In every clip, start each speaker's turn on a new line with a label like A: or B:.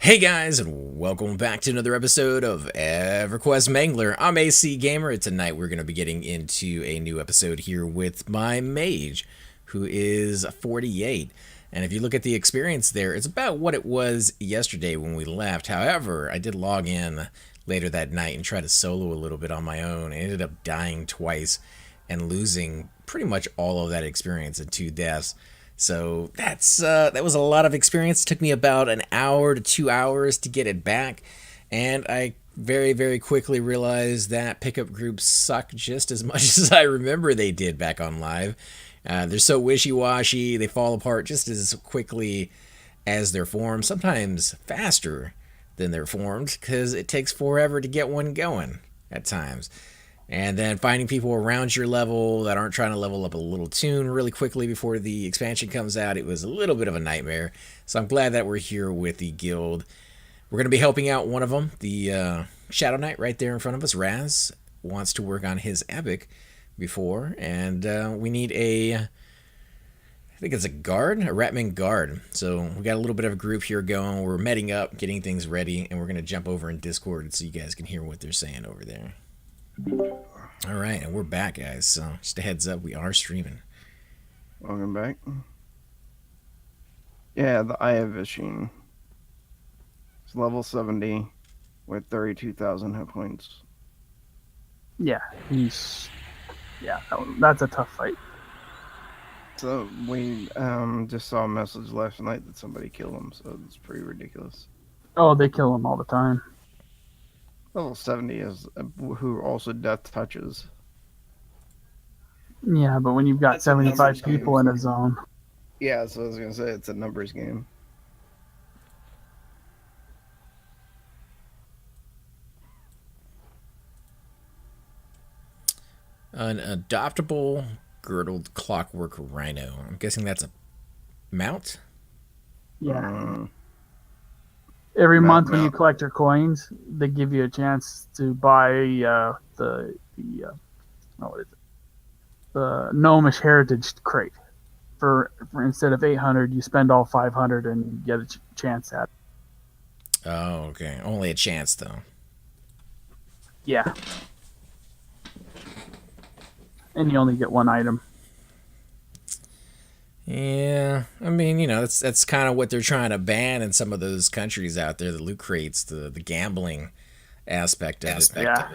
A: Hey guys, and welcome back to another episode of EverQuest Mangler. I'm AC Gamer, and tonight we're going to be getting into a new episode here with my Mage, who is 48. And if you look at the experience there, it's about what it was yesterday when we left. However, I did log in later that night and try to solo a little bit on my own. I ended up dying twice and losing pretty much all of that experience in 2 deaths. So that was a lot of experience. It took me about an hour to 2 hours to get it back, and I very, very quickly realized that pickup groups suck just as much as I remember they did back on live. They're so wishy-washy, they fall apart just as quickly as they're formed, sometimes faster than they're formed, because it takes forever to get one going at times. And then finding people around your level that aren't trying to level up a little tune really quickly before the expansion comes out, it was a little bit of a nightmare. So I'm glad that we're here with the guild. We're going to be helping out one of them, the Shadow Knight right there in front of us. Raz wants to work on his epic before, and we need I think it's a guard, a Ratman guard. So we got a little bit of a group here going. We're meting up, getting things ready, and we're going to jump over in Discord so you guys can hear what they're saying over there. All right, and we're back, guys. So just a heads up, we are streaming.
B: Welcome back. Yeah, the Eye of Visheen. It's level 70 with 32,000 hit points.
C: Yeah, that's a tough fight.
B: So we just saw a message last night that somebody killed him, so it's pretty ridiculous.
C: Oh, they kill him all the time.
B: Level 70 is who also death touches.
C: Yeah, but when you've got 75 people in a zone.
B: Yeah, so I was going to say it's a numbers game.
A: An adoptable girdled clockwork rhino. I'm guessing that's a mount?
C: Yeah. Every month when you collect your coins, they give you a chance to buy the Gnomish Heritage crate. For instead of 800, you spend all 500 and you get a chance at it.
A: Oh, okay. Only a chance, though.
C: Yeah. And you only get one item.
A: Yeah, I mean, you know, that's kind of what they're trying to ban in some of those countries out there, the loot crates, the gambling aspect of it.
C: Yeah.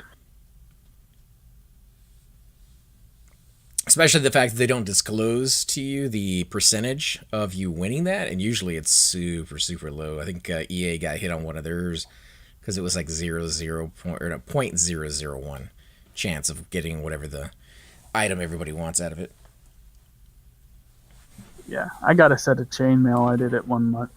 A: Especially the fact that they don't disclose to you the percentage of you winning that, and usually it's super, super low. I think EA got hit on one of theirs because it was like 0.001 chance of getting whatever the item everybody wants out of it.
C: Yeah, I got a set of chainmail. I did it 1 month.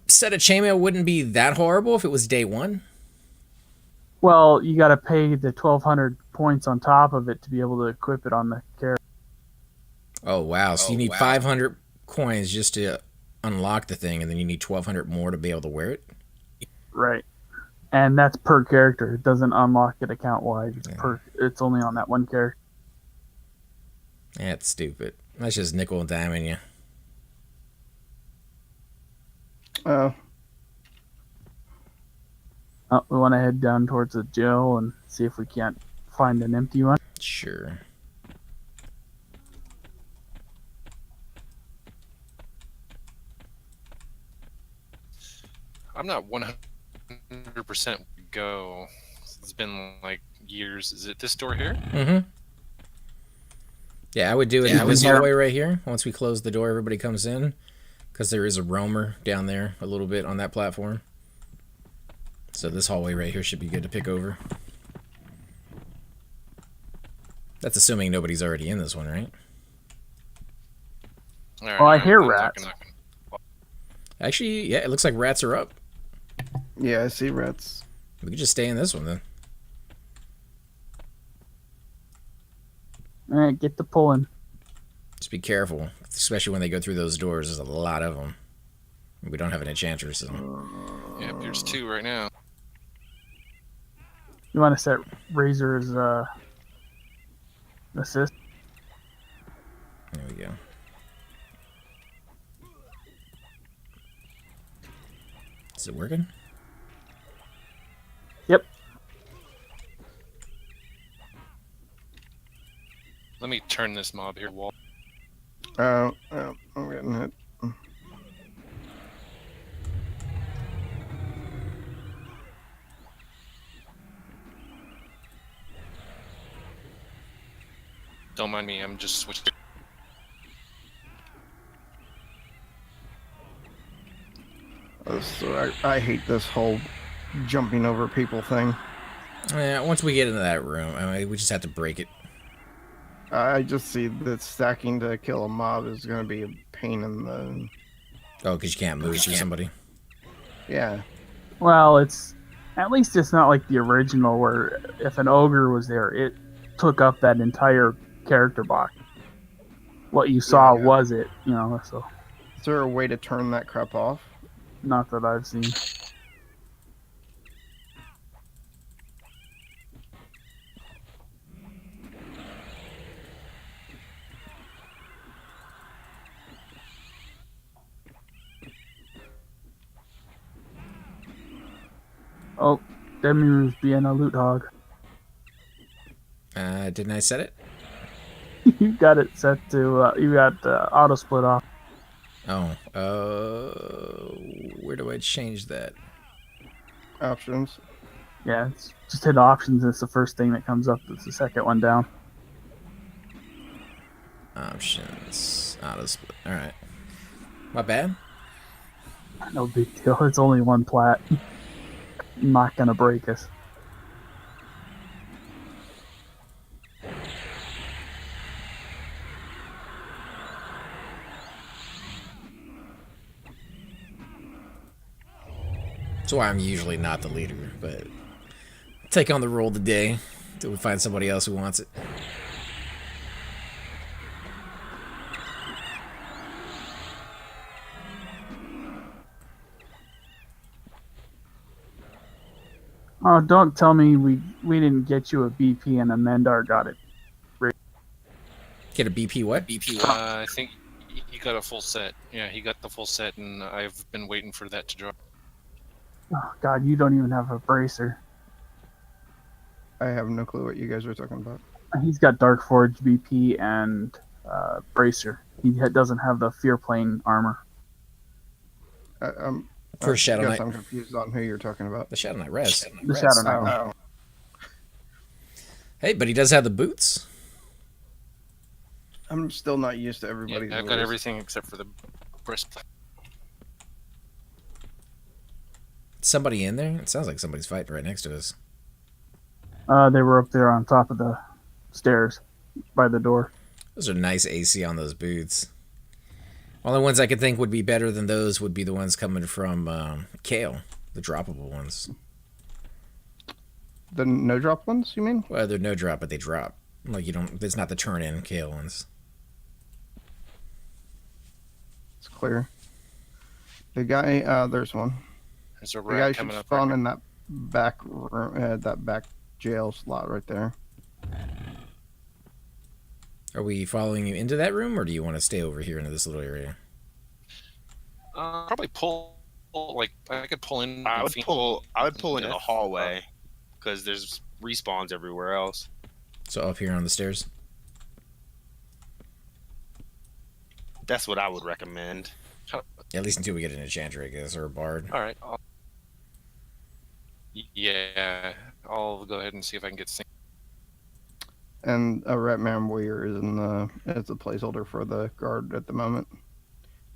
A: Set of chainmail wouldn't be that horrible if it was day one.
C: Well, you got to pay the 1,200 points on top of it to be able to equip it on the character.
A: Oh, wow. So you need 500 coins just to unlock the thing, and then you need 1,200 more to be able to wear it?
C: Right. And that's per character. It doesn't unlock it account-wide. It's only on that one character.
A: That's stupid. That's just nickel and diming you.
C: Oh, we want to head down towards the jail and see if we can't find an empty one.
A: Sure.
D: I'm not 100% go. It's been like years. Is it this door here?
A: Mm-hmm. Yeah, I would do it in this hallway right here. Once we close the door, everybody comes in. Because there is a roamer down there a little bit on that platform. So this hallway right here should be good to pick over. That's assuming nobody's already in this one, right?
D: Right,
C: well, I hear rats.
A: Actually, yeah, it looks like rats are up.
B: Yeah, I see rats.
A: We could just stay in this one then.
C: All right, get the pulling.
A: Just be careful, especially when they go through those doors. There's a lot of them. We don't have an enchantress. So.
D: Yeah, there's 2 right now.
C: You want to set Razor's assist?
A: There we go. Is it working?
C: Yep.
D: Let me turn this mob here, Walt.
B: I'm getting hit.
D: Don't mind me, I'm just switching.
B: So I hate this whole jumping over people thing.
A: Yeah, once we get into that room, I mean, we just have to break it.
B: I just see that stacking to kill a mob is going to be a pain in the...
A: Oh, because you can't move through somebody.
B: Yeah.
C: Well, at least it's not like the original where if an ogre was there, it took up that entire character box. What you saw
B: Yeah.
C: was it, you know, so
B: Is there a way to turn that crap off?
C: not that I've seen. Oh, Demiurge's being a loot hog.
A: Didn't I set it?
C: You got it set to, you got auto split off.
A: Oh, where do I change that?
B: Options.
C: Yeah, it's just hit options. It's the first thing that comes up. It's the second one down.
A: Options, auto split. All right, my bad.
C: No big deal. It's only one plat. Not gonna break us.
A: That's why I'm usually not the leader, but take on the role today until we find somebody else who wants it.
C: Oh, don't tell me we didn't get you a BP and a Mendar got it.
A: Get a BP what?
D: I think he got a full set. Yeah, he got the full set, and I've been waiting for that to drop.
C: Oh God, you don't even have a bracer.
B: I have no clue what you guys are talking about.
C: He's got Dark Forge BP and bracer. He doesn't have the Fear Plane armor.
A: For Shadow
B: I guess
A: Knight.
B: I'm confused on who you're talking about.
A: The Shadow Knight res.
C: The Shadow Knight.
B: Oh.
A: Hey, but he does have the boots.
B: I'm still not used to everybody's
D: Yeah, I've got
B: rules.
D: everything except for the breastplate.
A: Somebody in there? It sounds like somebody's fighting right next to us.
C: They were up there on top of the stairs by the door.
A: Those are nice AC on those boots. Only ones I could think would be better than those would be the ones coming from Kale, the droppable ones.
B: The no drop ones, you mean?
A: Well, they're no drop, but they drop. Like you don't. It's not the turn in Kale ones.
B: It's clear. The guy, there's one.
D: There's a
B: The guy
D: rat
B: should
D: coming up.
B: spawn
D: Right
B: in that back room, that back jail slot right there.
A: Are we following you into that room, or do you want to stay over here into this little area?
D: Probably pull. Like I could pull in.
E: I would pull into the
D: Death.
E: hallway because there's respawns everywhere else.
A: So up here on the stairs.
E: That's what I would recommend.
A: At least until we get an enchanter, I guess, or a bard.
D: All right. Yeah, I'll go ahead and see if I can get synced.
B: And a Ratman Warrior is in the as a placeholder for the guard at the moment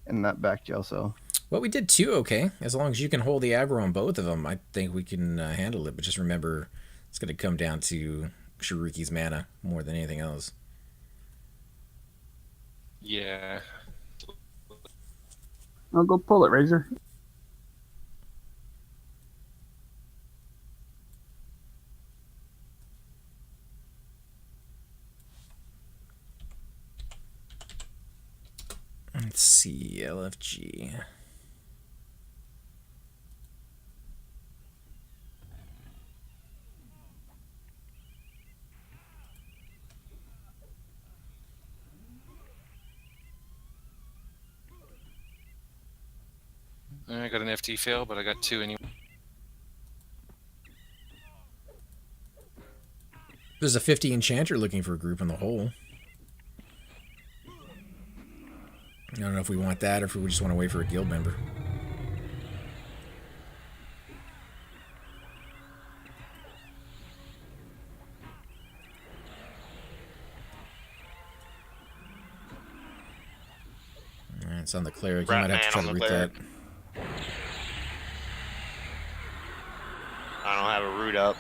B: in that back jail cell.
A: Well, we did two okay. As long as you can hold the aggro on both of them, I think we can handle it. But just remember, it's going to come down to Shiruki's mana more than anything else.
D: Yeah.
C: I'll go pull it, Razor.
A: Let's see, LFG.
D: I got an FT fail, but I got 2 anyway.
A: There's a 50 enchanter looking for a group in the hole. I don't know if we want that or if we just want to wait for a guild member. Alright, it's on the cleric. You might have to try to root that.
E: I don't have a root up.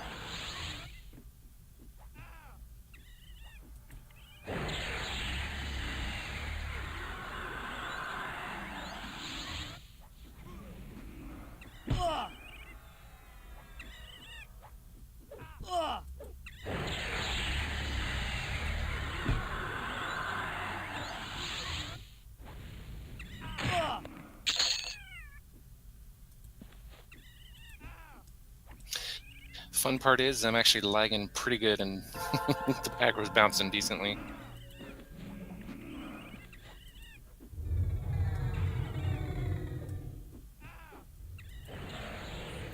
D: Fun part is I'm actually lagging pretty good and the aggro's bouncing decently.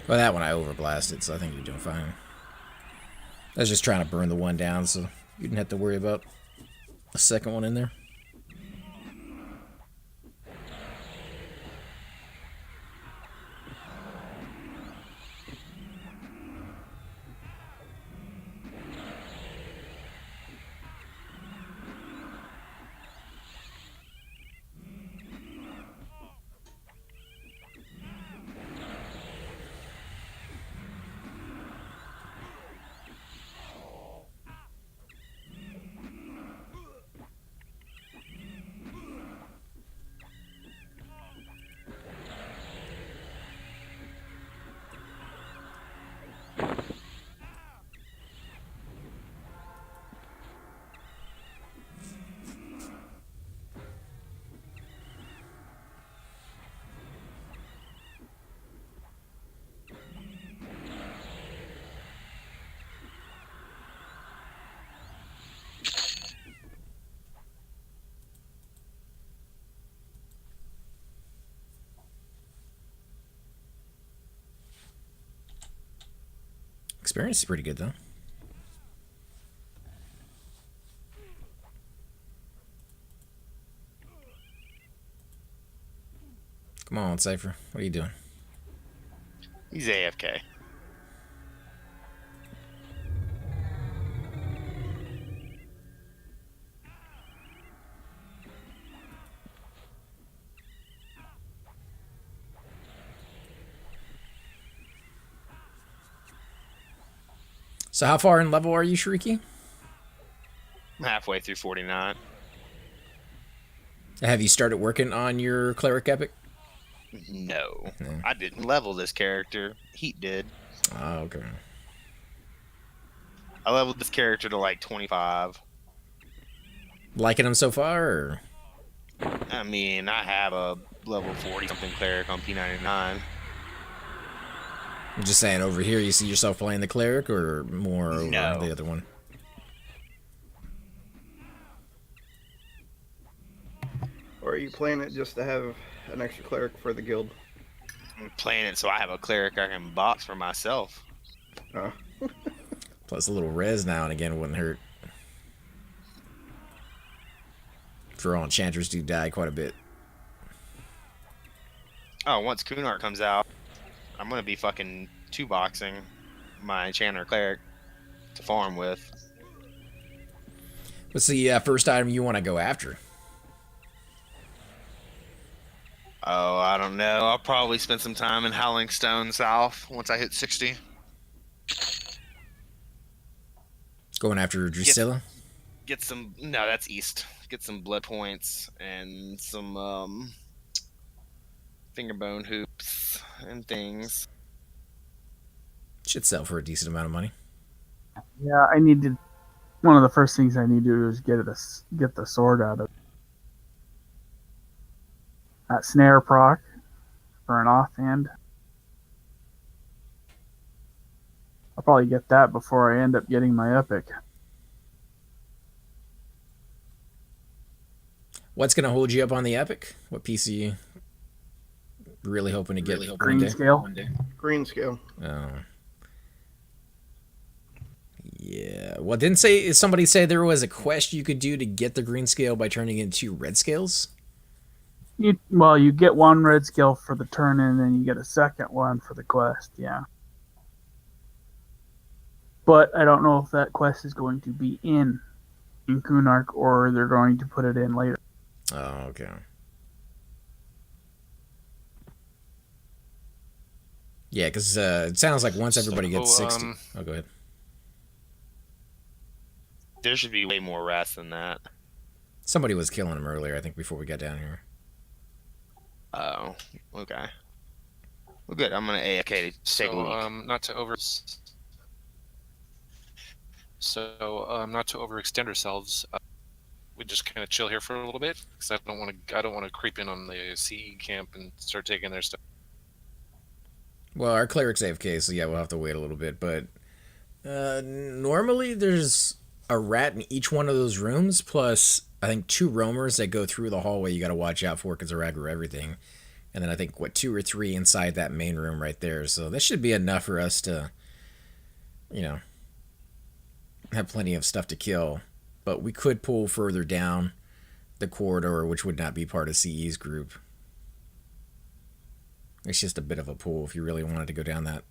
A: Well, that one I overblasted, so I think you're doing fine. I was just trying to burn the one down, so you didn't have to worry about a second one in there. Experience is pretty good, though. Come on, Cypher. What are you doing?
E: He's AFK.
A: So how far in level are you, Shrieky?
E: I'm halfway through 49.
A: Have you started working on your cleric epic?
E: No.
A: No.
E: I didn't level this character. Heat did.
A: Oh, okay.
E: I leveled this character to like 25.
A: Liking him so far, or?
E: I mean, I have a level 40 something cleric on P99.
A: I'm just saying, over here, you see yourself playing the cleric, or more over
E: No.
A: the other one?
B: Or are you playing it just to have an extra cleric for the guild?
E: I'm playing it so I have a cleric I can box for myself.
B: Oh.
A: Plus a little res now and again wouldn't hurt. For all enchanters do die quite a bit.
E: Oh, once Kunart comes out, I'm gonna be fucking 2-boxing my enchanter cleric to farm with.
A: What's the first item you want to go after?
E: Oh, I don't know. I'll probably spend some time in Howling Stone South once I hit 60.
A: Going after Drusilla?
E: Get some. No, that's east. Get some blood points and some fingerbone hoops and things.
A: Should sell for a decent amount of money.
C: Yeah, I need to. One of the first things I need to do is get the sword out of that snare proc for an offhand. I'll probably get that before I end up getting my epic.
A: What's going to hold you up on the epic? What piece are you Really hoping to get
C: Green scale.
B: Green scale.
A: Oh. Yeah. Well, did somebody say there was a quest you could do to get the green scale by turning into red scales?
C: You get one red scale for the turn in, and then you get a second one for the quest. Yeah. But I don't know if that quest is going to be in Kunark or they're going to put it in later.
A: Oh, okay. Yeah, because it sounds like once everybody gets 60. Oh, go ahead.
E: There should be way more rats than that.
A: Somebody was killing him earlier, I think, before we got down here.
E: Oh, okay. Well, good. I'm gonna AFK to take a week.
D: Not to overextend ourselves. We just kind of chill here for a little bit because I don't want to creep in on the CE camp and start taking their stuff.
A: Well, our cleric's AFK, so yeah, we'll have to wait a little bit. But normally there's a rat in each one of those rooms, plus I think 2 roamers that go through the hallway you got to watch out for because they're aggro everything. And then I think, 2 or 3 inside that main room right there. So that should be enough for us to, have plenty of stuff to kill. But we could pull further down the corridor, which would not be part of CE's group. It's just a bit of a pull if you really wanted to go down that.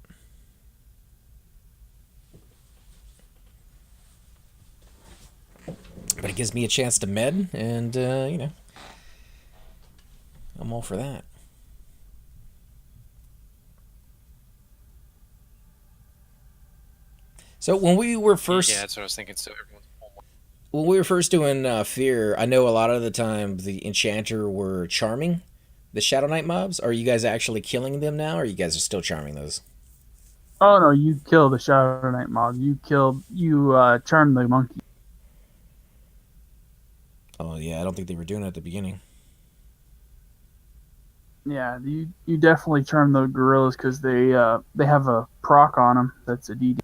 A: But it gives me a chance to med, and, I'm all for that. So when we were first...
D: Yeah, that's what I was thinking. So everyone's...
A: When we were first doing Fear, I know a lot of the time the Enchanter were charming the Shadow Knight mobs. Are you guys actually killing them now, or you guys are still charming those?
C: Oh no, you kill the Shadow Knight mob. You charm the monkey.
A: Oh yeah, I don't think they were doing it at the beginning.
C: Yeah, you definitely charm the gorillas because they have a proc on them that's a DD.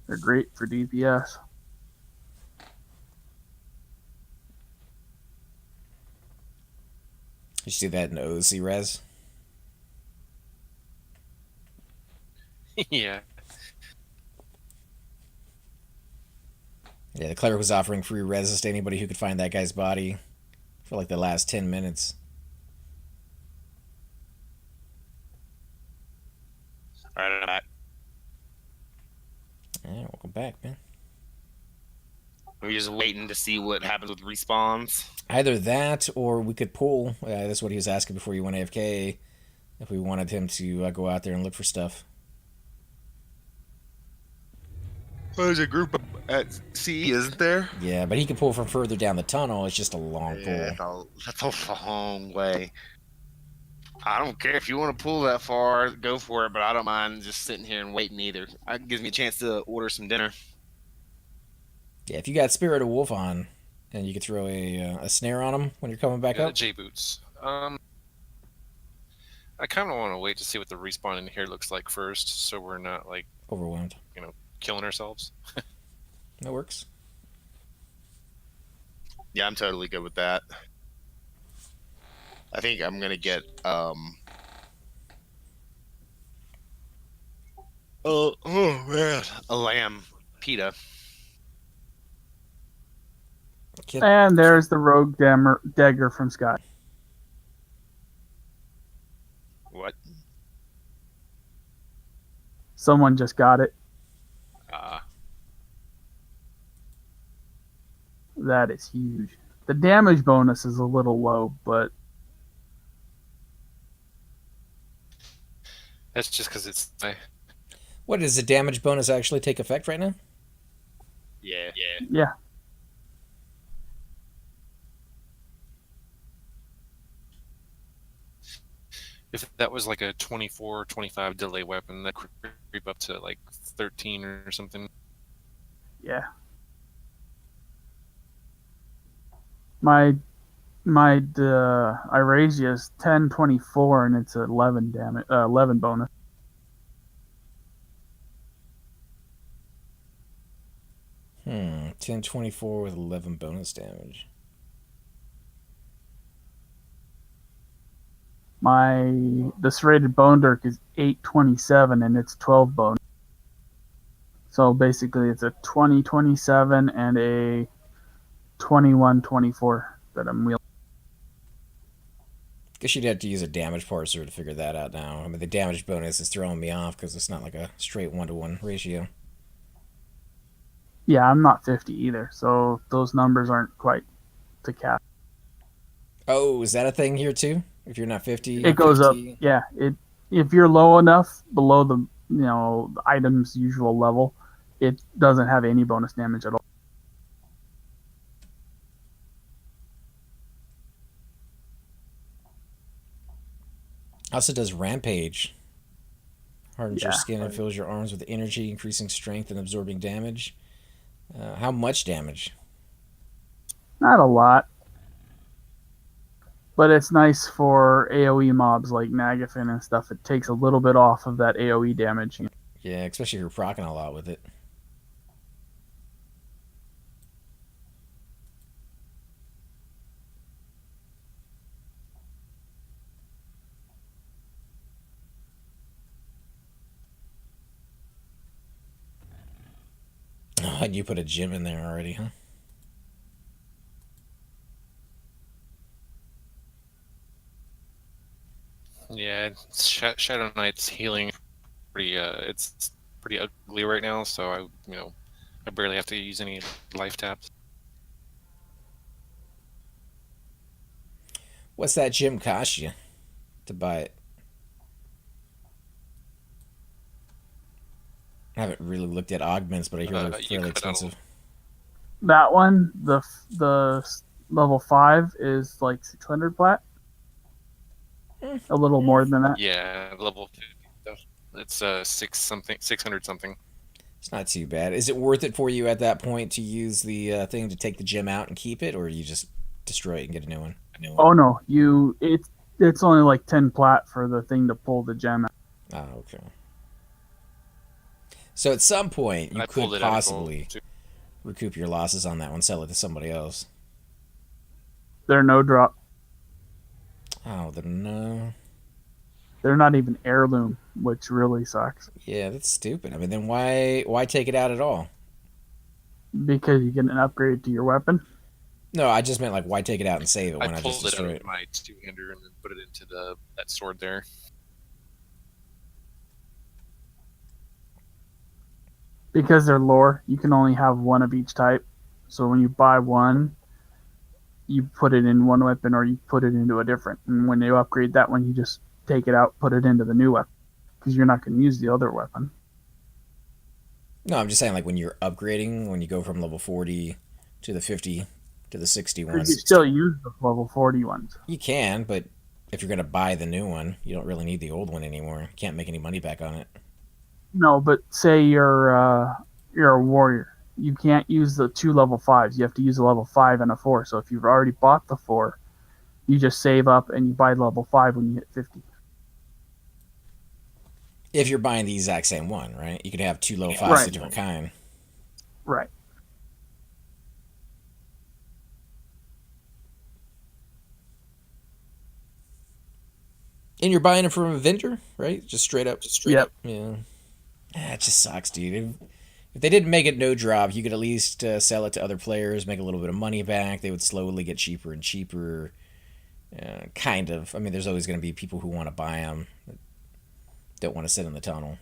C: They're great for DPS.
A: You see that in OC Res?
D: Yeah.
A: Yeah, the cleric was offering free resist to anybody who could find that guy's body for like the last 10 minutes.
E: All right, I'm back.
A: Yeah, welcome back, man.
E: We're just waiting to see what happens with respawns.
A: Either that, or we could pull. That's what he was asking before you went AFK. If we wanted him to go out there and look for stuff.
E: Well, there's a group at CE, isn't there?
A: Yeah, but he can pull from further down the tunnel. It's just a long pull.
E: That's a long way. I don't care if you want to pull that far, go for it. But I don't mind just sitting here and waiting either. It gives me a chance to order some dinner.
A: Yeah, if you got Spirit of Wolf on, and you could throw a snare on him when you're coming back up.
D: J boots. I kind of want to wait to see what the respawn in here looks like first, so we're not like
A: Overwhelmed.
D: Killing ourselves.
A: That works.
E: Yeah, I'm totally good with that. I think I'm gonna get oh man, a lamb pita.
C: And there's the rogue dagger from Sky.
E: What?
C: Someone just got it. That is huge. The damage bonus is a little low, but
D: That's just because it's...
A: What, does the damage bonus actually take effect right now?
E: Yeah.
C: yeah.
D: If that was like a 24, 25 delay weapon, that could creep up to like 13 or something.
C: Yeah. My Irasia is 10/24 and it's 11 damage, 11 bonus.
A: 1024 with 11 bonus damage.
C: The serrated bone dirk is 827 and it's 12 bone. So basically it's a 2027 and a 2124 that I'm wielding.
A: Guess you'd have to use a damage parser to figure that out now. I mean, the damage bonus is throwing me off because it's not like a straight 1-to-1 ratio.
C: Yeah, I'm not 50 either, so those numbers aren't quite to cast.
A: Oh, is that a thing here too? If you're not 50,
C: It goes
A: 50?
C: up. Yeah, if you're low enough below the the item's usual level, it doesn't have any bonus damage at all.
A: Also does Rampage. Hardens your
C: Yeah.
A: skin and fills your arms with energy, increasing strength and absorbing damage. How much damage?
C: Not a lot, but it's nice for AoE mobs like Nagafin and stuff. It takes a little bit off of that AoE damage.
A: Yeah, especially if you're proccing a lot with it. Oh, and you put a gym in there already, huh?
D: Yeah, Shadow Knight's healing it's pretty ugly right now, so I barely have to use any life taps.
A: What's that gym cost you to buy it? I haven't really looked at augments, but I hear they're fairly expensive.
C: That one, the level 5 is like 600 plat. A little more than that.
D: Yeah, level 50 stuff. It's 600 something.
A: It's not too bad. Is it worth it for you at that point to use the thing to take the gem out and keep it, or you just destroy it and get a new one?
C: Oh no, it's only like 10 plat for the thing to pull the gem out.
A: Oh, okay. So at some point you could possibly recoup your losses on that one, sell it to somebody else.
C: They're no drop.
A: Oh, no.
C: They're not even heirloom, which really sucks.
A: Yeah, that's stupid. I mean, then why take it out at all?
C: Because you get an upgrade to your weapon.
A: No, I just meant like why take it out and save it when I just
D: pulled it
A: destroy
D: out
A: it.
D: of my two-hander and then put it into that sword there.
C: Because they're lore, you can only have one of each type. So when you buy one, you put it in one weapon or you put it into a different. And when you upgrade that one, you just take it out, put it into the new weapon. Because you're not going to use the other weapon.
A: No, I'm just saying like when you're upgrading, when you go from level 40 to the 50 to the 60
C: You
A: ones.
C: still use the level 40 ones.
A: You can, but if you're going to buy the new one, you don't really need the old one anymore. You can't make any money back on it.
C: No, but say you're a warrior. You can't use the 2 level 5s. You have to use a level 5 and a 4. So if you've already bought the 4, you just save up and you buy level 5 when you hit 50.
A: If you're buying the exact same one, right? You could have 2 level 5s
C: Right.
A: of a different kind.
C: Right.
A: And you're buying it from a vendor, right? Just straight up.
C: Yep.
A: Yeah. It just sucks, dude. If they didn't make it no drop, you could at least sell it to other players, make a little bit of money back. They would slowly get cheaper and cheaper. Kind of. I mean, there's always going to be people who want to buy them that don't want to sit in the tunnel.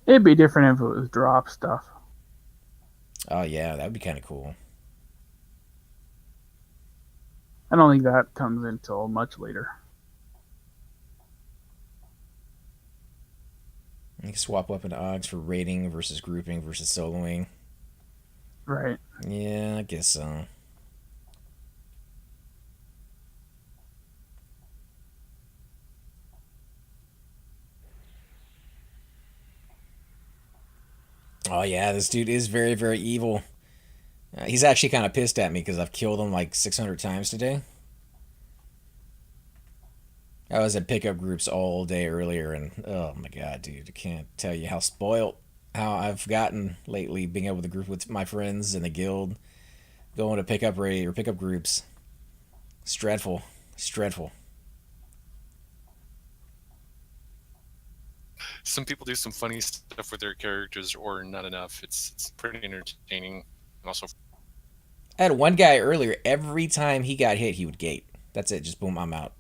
C: It'd be different if it was drop stuff.
A: Oh, yeah, that would be kind of cool.
C: I don't think that comes until much later.
A: You can swap weapon Augs for raiding versus grouping versus soloing.
C: Right.
A: Yeah, I guess so. Oh, yeah, this dude is very, very evil. He's actually kind of pissed at me because I've killed him like 600 times today. I was at pickup groups all day earlier, and oh my god, dude, I can't tell you how spoiled how I've gotten lately, being able to group with my friends in the guild, going to pick up raid or pick up groups. It's dreadful. It's dreadful.
D: Some people do some funny stuff with their characters, or not enough. It's pretty entertaining, and also
A: I had one guy earlier. Every time he got hit, he would gate. That's it. Just boom, I'm out.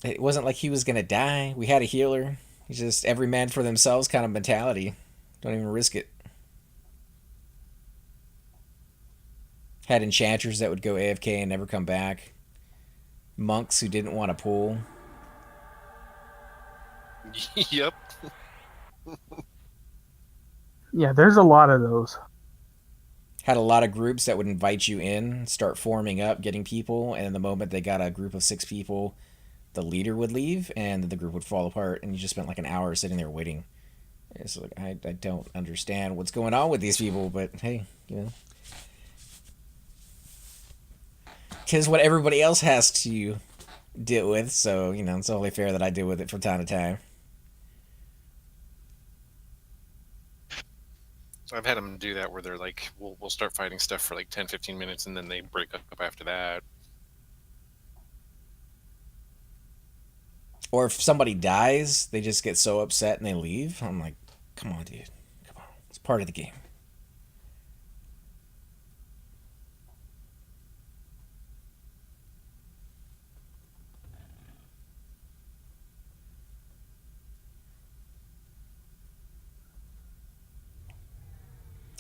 A: It wasn't like he was gonna die. We had a healer. He's just every man for themselves kind of mentality. Don't even risk it. Had enchanters that would go AFK and never come back. Monks who didn't want to pull.
D: yep.
C: Yeah, there's a lot of those.
A: Had a lot of groups that would invite you in, start forming up, getting people, and the moment they got a group of 6 people, the leader would leave and the group would fall apart, and you just spent like an hour sitting there waiting. It's like I don't understand what's going on with these people, but hey, you know, 'tis what everybody else has to deal with, so you know it's only fair that I deal with it from time to time.
D: I've had them do that where they're like, we'll start fighting stuff for like 10, 15 minutes, and then they break up after that.
A: Or if somebody dies, they just get so upset and they leave. I'm like, come on, dude, come on, it's part of the game.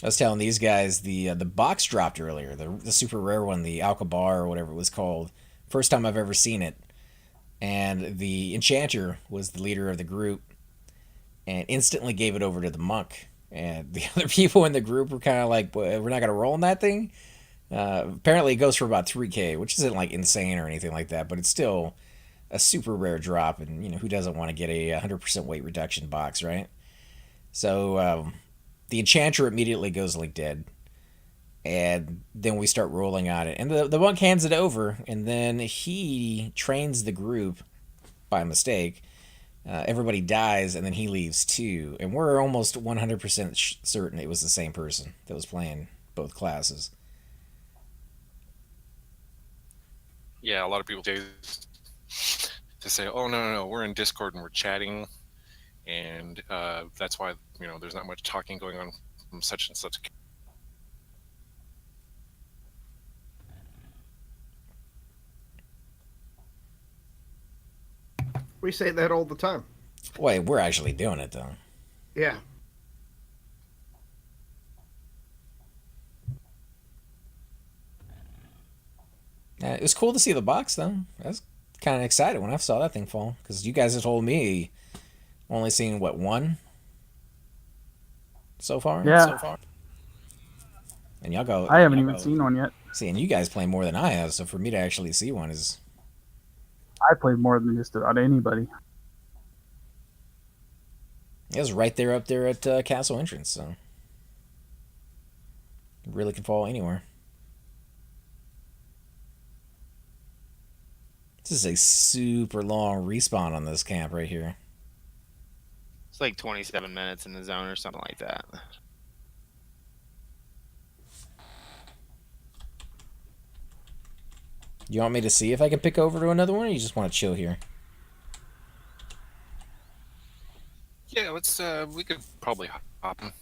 A: I was telling these guys the box dropped earlier, the super rare one, the Alcabar or whatever it was called. First time I've ever seen it, and the enchanter was the leader of the group, and instantly gave it over to the monk. And the other people in the group were kind of like, "We're not gonna roll on that thing." Apparently, it goes for about 3K, which isn't like insane or anything like that, but it's still a super rare drop, and you know who doesn't want to get a 100% weight reduction box, right? So the enchanter immediately goes like dead, and then we start rolling on it, and the monk hands it over, and then he trains the group by mistake. Everybody dies, and then he leaves too, and we're almost 100% certain it was the same person that was playing both classes.
D: Yeah, a lot of people do to say, "Oh no, we're in Discord and we're chatting, and that's why there's not much talking going on from such and such."
B: We say that all the time.
A: Wait, we're actually doing it though.
B: Yeah.
A: It was cool to see the box though. I was kind of excited when I saw that thing fall, because you guys had told me only seen what, one so far.
C: Yeah.
A: So far. And y'all go.
C: I haven't even seen one yet.
A: See, and you guys play more than I have, so for me to actually see one is.
C: I played more than just about anybody.
A: It was right there up there at Castle Entrance, so it really can fall anywhere. This is a super long respawn on this camp right here.
E: It's like 27 minutes in the zone or something like that.
A: You want me to see if I can pick over to another one, or you just want to chill here?
D: Yeah, let's. We could probably hop in.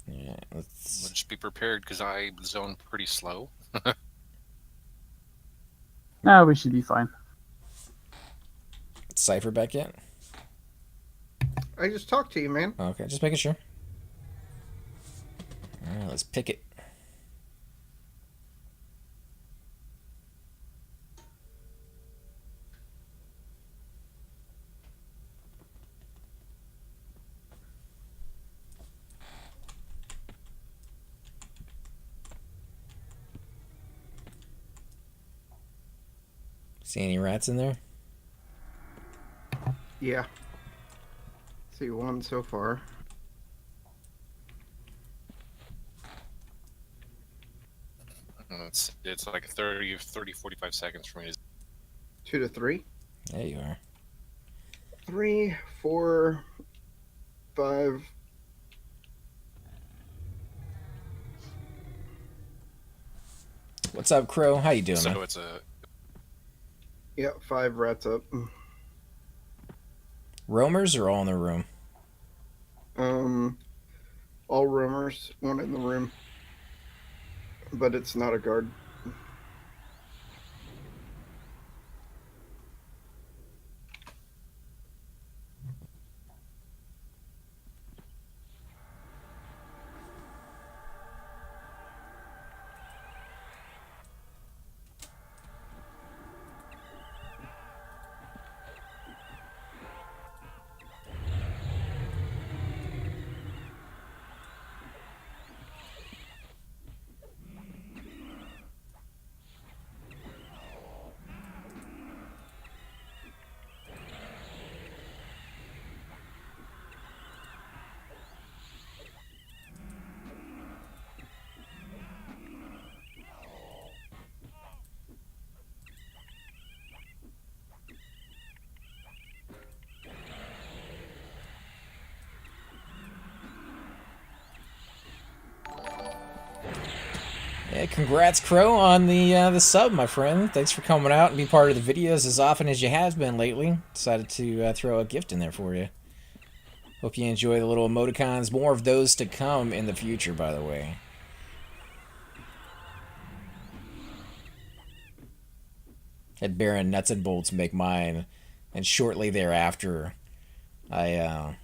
A: Yeah,
D: We'll
A: let's.
D: just be prepared because I zone pretty slow.
C: No, we should be fine.
A: Cypher back yet?
B: I just talked to you, man.
A: Okay, just making sure. Alright, let's pick it. See any rats in there?
B: Yeah. See one so far.
D: It's like 30, 45 seconds for me to.
B: 2 to 3.
A: There you are.
B: 3, 4, 5.
A: What's up, Crow? How you doing, man?
D: So it's a
B: Yeah, 5 rats up.
A: Roamers are all in the room.
B: All roamers, one in the room, but it's not a guard.
A: Yeah, congrats, Crow, on the sub, my friend. Thanks for coming out and be part of the videos as often as you have been lately. Decided to throw a gift in there for you. Hope you enjoy the little emoticons. More of those to come in the future, by the way. Had Baron Nuts and Bolts make mine, and shortly thereafter, I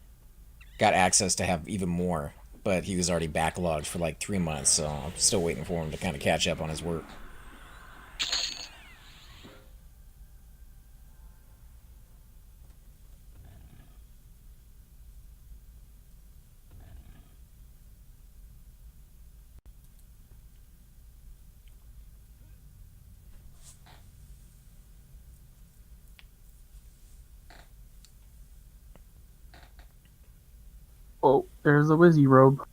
A: got access to have even more. But he was already backlogged for like 3 months, so I'm still waiting for him to kind of catch up on his work.
C: Oh, there's the Wizzy robe.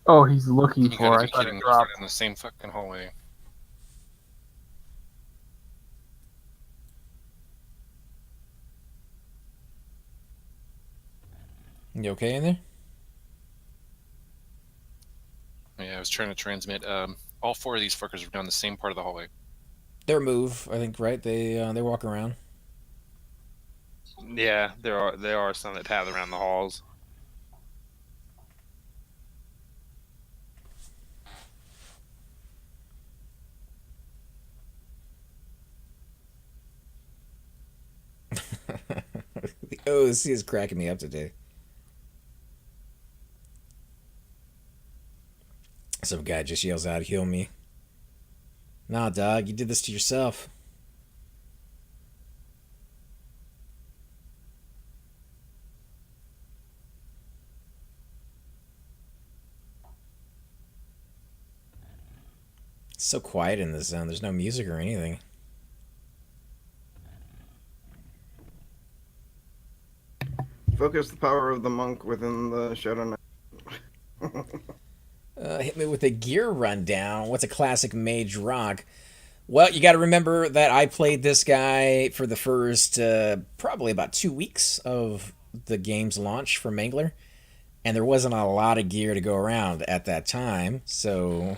C: Oh, he's looking
D: you
C: for.
D: gotta
C: I
D: be
C: thought
D: kidding
C: it
D: me! It's right
C: dropped.
D: in the same fucking hallway.
A: You okay in there?
D: Yeah, I was trying to transmit. All 4 of these fuckers were down the same part of the hallway.
A: Their move, I think, right? They walk around.
E: Yeah, there are some that path around the halls.
A: The OC is cracking me up today. Some guy just yells out, "Heal me." Nah, dog, you did this to yourself. It's so quiet in this zone. There's no music or anything.
B: Focus the power of the monk within the Shadow Knight.
A: Hit me with a gear rundown. What's a classic Mage rock? Well, you got to remember that I played this guy for the first probably about 2 weeks of the game's launch for Mangler, and there wasn't a lot of gear to go around at that time, so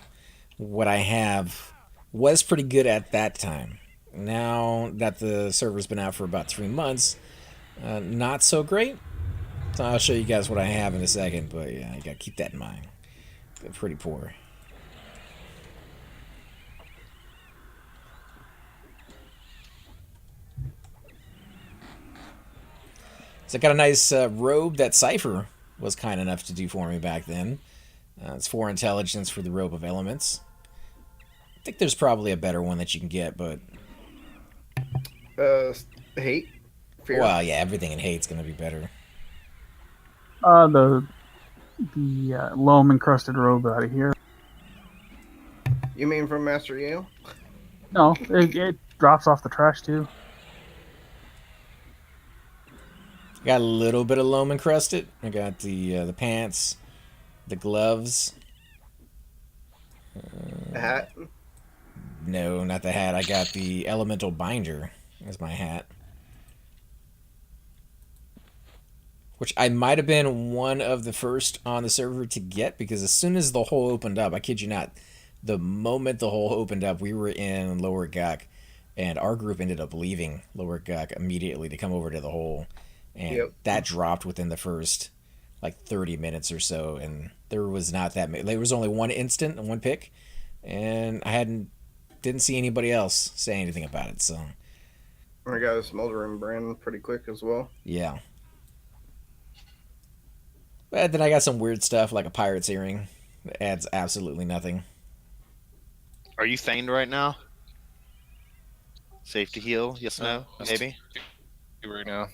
A: what I have was pretty good at that time. Now that the server's been out for about 3 months, not so great. So I'll show you guys what I have in a second, but yeah, you got to keep that in mind. They're pretty poor. So I got a nice robe that Cypher was kind enough to do for me back then. It's 4 intelligence for the Robe of Elements. I think there's probably a better one that you can get, but...
B: Hate? Fear?
A: Well, yeah, everything in Hate's going to be better.
C: The loam encrusted robe out of here.
B: You mean from Master Yale?
C: No, it drops off the trash too.
A: Got a little bit of loam encrusted. I got the pants, The gloves.
B: The hat.
A: No, not the hat. I got the elemental binder as my hat. Which I might have been one of the first on the server to get, because as soon as the hole opened up, I kid you not, the moment the hole opened up, we were in Lower Gok, and our group ended up leaving Lower Gok immediately to come over to the hole. And that dropped within the first like 30 minutes or so, and there was not that many. There was only one instant and one pick, and I didn't see anybody else say anything about it, so.
B: I got a smoldering brand pretty quick as well.
A: Yeah. But then I got some weird stuff like a pirate's earring that adds absolutely nothing.
E: Are you feigned right now? Safe to heal? Yes, no, maybe.
D: Right now.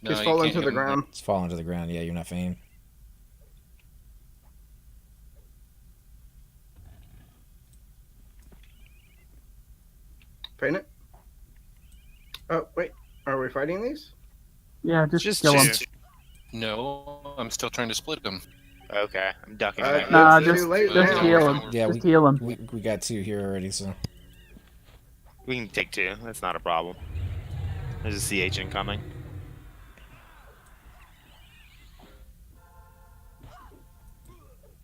D: No,
B: Just fall into the ground.
A: It's falling to the ground. Yeah, you're not feigned.
B: Paint it. Oh wait, are we fighting these?
C: Yeah, just kill them.
D: No, I'm still trying to split them.
E: Okay, I'm ducking.
C: Nah,
B: It's
C: just
B: too late
C: just
B: now.
C: heal them.
A: Yeah,
C: Just heal them.
A: We got 2 here already, so.
E: We can take 2. That's not a problem. There's a CH incoming.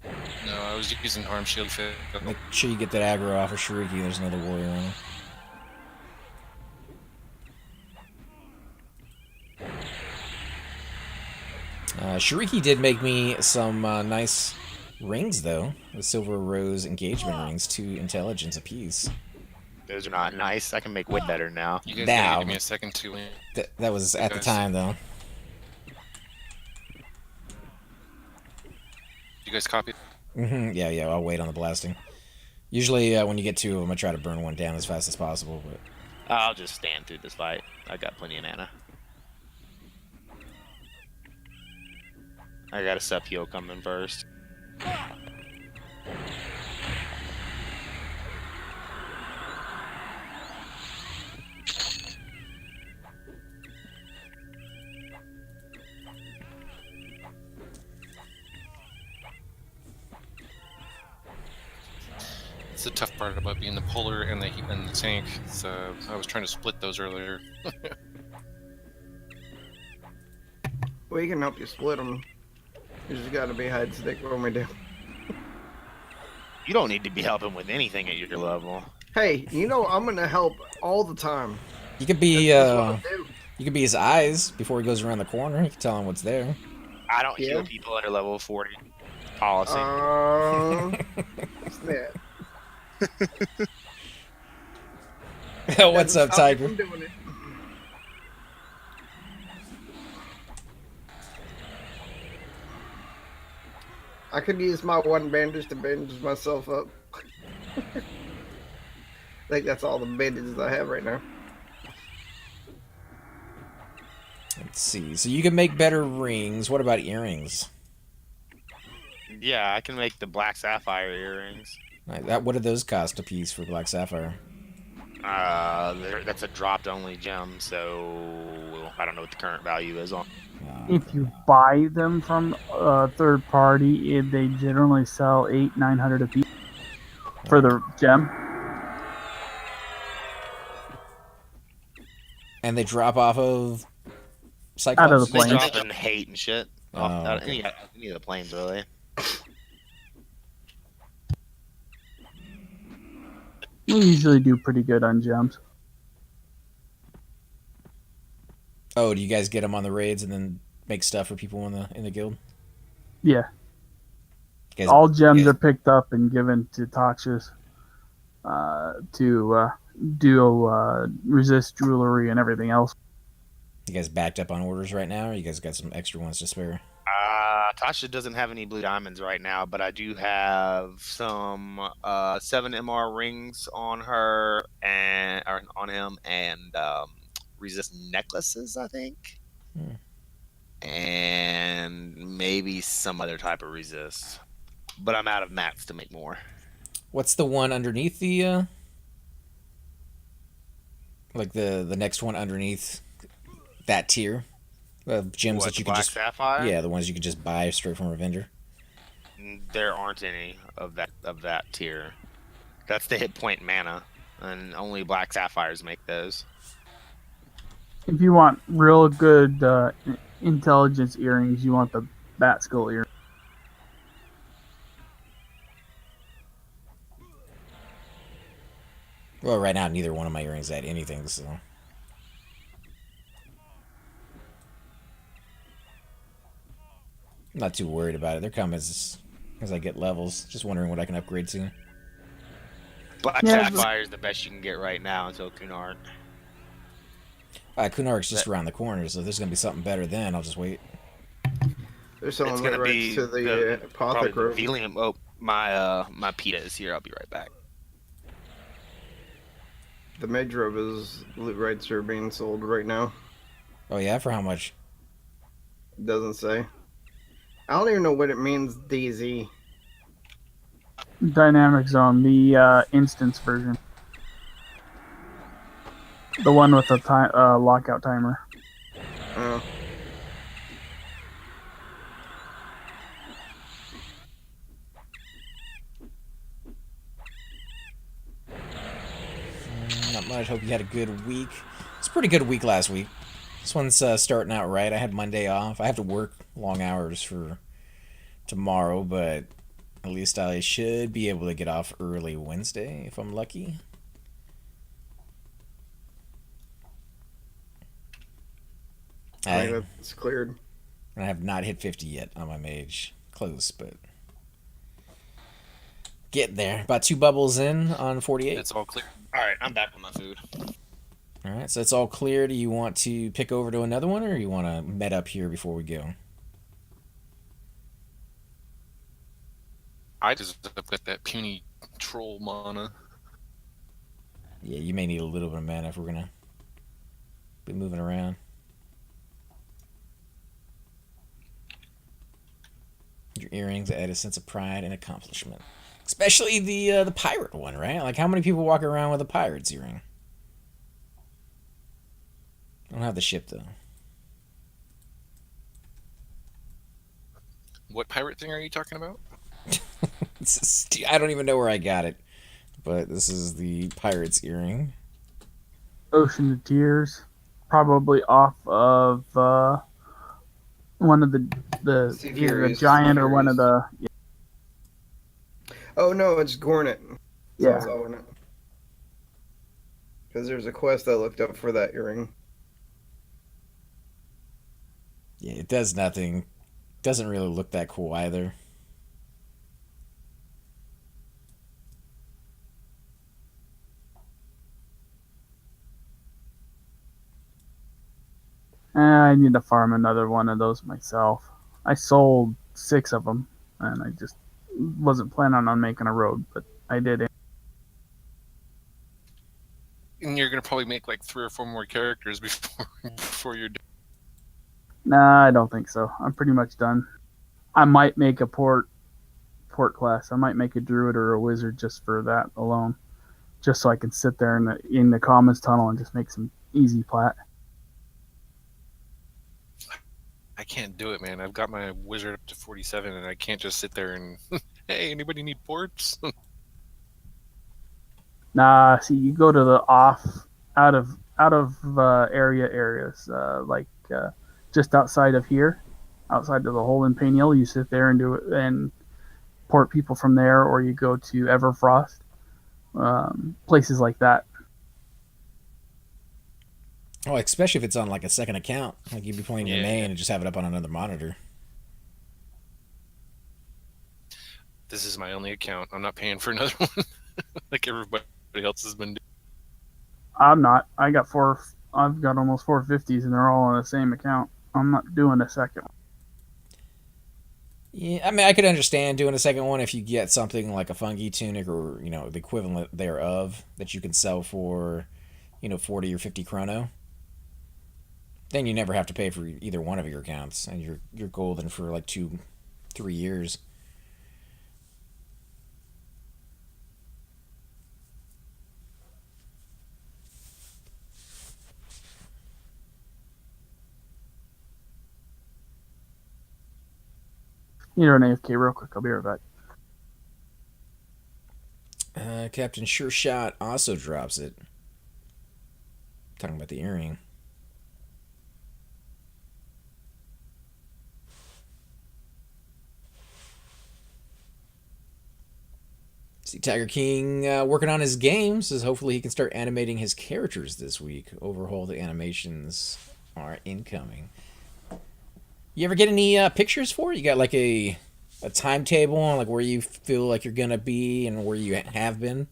D: No, I was using harm shield fit.
A: Make sure you get that aggro off of Shariki. There's another warrior on him. Shariki did make me some nice rings, though. The Silver Rose engagement rings, 2 intelligence apiece.
E: Those are not nice. I can make way better now.
D: You guys
A: Now.
D: gotta give me a second to win.
A: That was at the time, though.
D: You guys copy?
A: Yeah, I'll wait on the blasting. Usually, when you get 2 of them, I try to burn one down as fast as possible, but...
E: I'll just stand through this fight. I got plenty of mana. I got a sub heal coming first.
D: It's the tough part about being the puller and the tank. So I was trying to split those earlier.
B: We can help you split them. You just gotta be hide stick when we do.
E: You don't need to be helping with anything at your level.
B: Hey, you know I'm gonna help all the time.
A: You could be,
B: That's what I do.
A: you could be his eyes before he goes around the corner. You can tell him what's there.
E: I don't heal people under level 40. Policy.
B: What's that?
A: What's up, Tiger?
B: I'm doing it. I could use my 1 bandage to bandage myself up. I think that's all the bandages I have right now.
A: Let's see. So you can make better rings. What about earrings?
E: Yeah, I can make the black sapphire earrings.
A: What do those cost a piece for Black Sapphire?
E: That's a dropped only gem, so I don't know what the current value is on.
C: If you buy them from a third party, they generally sell 800-900 a piece for the gem.
A: And they drop off of Cyclops?
C: Out of the
E: They
C: planes.
E: drop in hate and shit.
A: Okay.
E: Any of the planes, really.
C: We usually do pretty good on gems.
A: Oh, do you guys get them on the raids and then make stuff for people in the guild?
C: Yeah.
A: You guys,
C: All gems are picked up and given to Toxus to do resist jewelry and everything else.
A: you guys backed up on orders right now, or you guys got some extra ones to spare?
E: Tasha doesn't have any blue diamonds right now, but I do have some 7 MR rings on her or on him, and resist necklaces, I think, and maybe some other type of resist. But I'm out of mats to make more.
A: What's the one underneath the like the next one underneath that tier of gems
E: What,
A: that you
E: the
A: can
E: black
A: just
E: sapphire?
A: yeah, the ones you could just buy straight from a vendor?
E: There aren't any of that tier. That's the hit point mana, and only black sapphires make those.
C: If you want real good intelligence earrings, you want the bat skull earring.
A: Well, right now, neither one of my earrings had anything, so. I'm not too worried about it. They're coming as I get levels. Just wondering what I can upgrade to.
E: Black
C: Yeah,
E: sapphire is the best you can get right now until Kunark.
A: Kunarik's just around the corner, so if there's going to be something better then, I'll just wait.
B: There's someone
E: It's
B: right
E: gonna be
B: to the
E: probably the
B: Authorchristopher.
E: Velium. Oh, my PETA is here. I'll be right back.
B: The Mage loot rights are being sold right now.
A: Oh, yeah? For how much?
B: It doesn't say. I don't even know what it means, DZ.
C: Dynamic Zone, the instance version. The one with the lockout timer.
B: Oh.
A: Not much. Hope you had a good week. It's a pretty good week last week. This one's starting out right. I had Monday off. I have to work long hours for tomorrow, but at least I should be able to get off early Wednesday if I'm lucky.
B: I think it's cleared.
A: I have not hit 50 yet on my mage. Close, but get there. About 2 bubbles in on 48.
D: It's all clear.
E: All right, I'm back with my food.
A: All right, so that's all clear. Do you want to pick over to another one, or you want to met up here before we go?
D: I just got that puny troll mana.
A: Yeah, you may need a little bit of mana if we're gonna be moving around. Your earrings add a sense of pride and accomplishment, especially the pirate one, right? Like, how many people walk around with a pirate's earring? I don't have the ship though.
D: What pirate thing are you talking about?
A: I don't even know where I got it, but this is the pirate's earring.
C: Ocean of Tears, probably off of one of the either a giant or one of the. Yeah.
B: Oh no, it's Gornet.
C: Yeah.
B: It's Gornet. Because there's a quest I looked up for that earring.
A: Yeah, it does nothing. Doesn't really look that cool either.
C: I need to farm another one of those myself. I sold 6 of them, and I just wasn't planning on making a road, but I did it.
D: And you're gonna probably make like 3 or 4 more characters before you're done.
C: Nah, I don't think so. I'm pretty much done. I might make a port class. I might make a druid or a wizard just for that alone, just so I can sit there in the commons tunnel and just make some easy plat.
D: I can't do it, man. I've got my wizard up to 47, and I can't just sit there and hey, anybody need ports?
C: Nah, see, you go to the out of areas like just outside of here, outside of the hole in Payneal. You sit there and do it and port people from there, or you go to Everfrost, places like that.
A: Oh, especially if it's on like a second account. Like you'd be playing your main and just have it up on another monitor.
D: This is my only account. I'm not paying for another one like everybody else has been doing.
C: I'm not. I've got almost 450s, and they're all on the same account. I'm not doing a second one.
A: Yeah, I mean, I could understand doing a second one if you get something like a fungi tunic or, the equivalent thereof that you can sell for, 40 or 50 chrono. Then you never have to pay for either one of your accounts, and you're golden for like 2-3 years.
C: You know, an AFK real quick. I'll be right back.
A: Captain Sure Shot also drops it. Talking about the earring. See Tiger King working on his game. Says hopefully he can start animating his characters this week. Overhaul the animations are incoming. You ever get any pictures for it? You got like a timetable on like where you feel like you're gonna be and where you have been?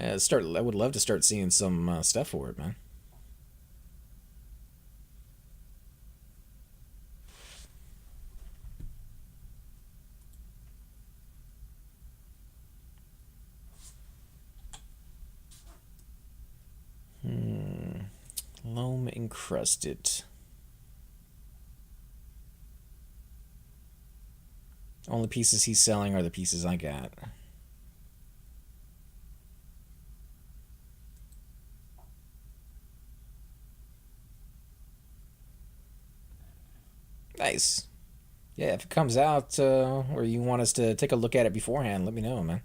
A: I would love to start seeing some stuff for it, man. Loam encrusted. Only pieces he's selling are the pieces I got. Nice. Yeah, if it comes out or you want us to take a look at it beforehand, let me know, man.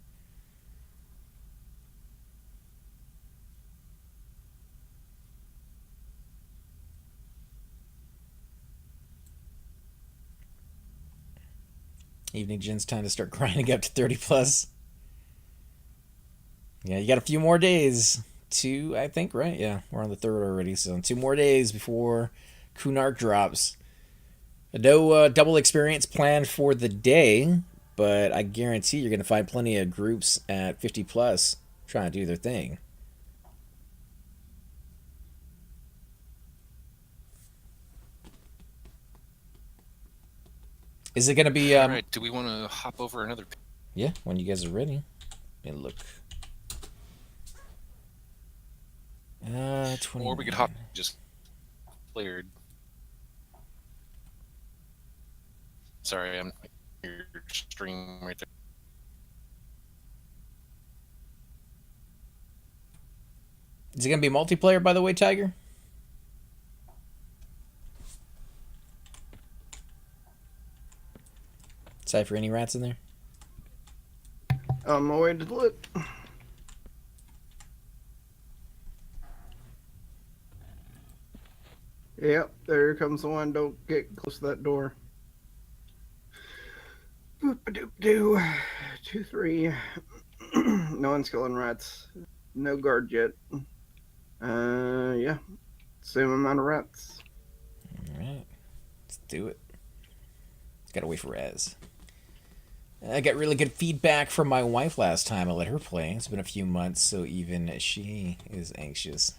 A: Evening Gin's time to start grinding up to 30 plus. Yeah, you got a few more days. 2, I think, right? Yeah, we're on the 3rd already, so 2 more days before Kunark drops. No double experience planned for the day, but I guarantee you're going to find plenty of groups at 50 plus trying to do their thing. Is it going to be...
D: All right, do we want to hop over another...
A: Yeah, when you guys are ready. Let me look. 20.
D: Or we could hop just cleared. Sorry, I'm your stream right there.
A: Is it going to be multiplayer, by the way, Tiger? Cypher, any rats in there?
B: On my way to look. Yep, there comes the one. Don't get close to that door. Boop-a-doop-doo. 2, 3. No one's killing rats. No guard yet. Yeah. Same amount of rats.
A: Alright. Let's do it. Gotta wait for Rez. I got really good feedback from my wife last time I let her play. It's been a few months, so even she is anxious.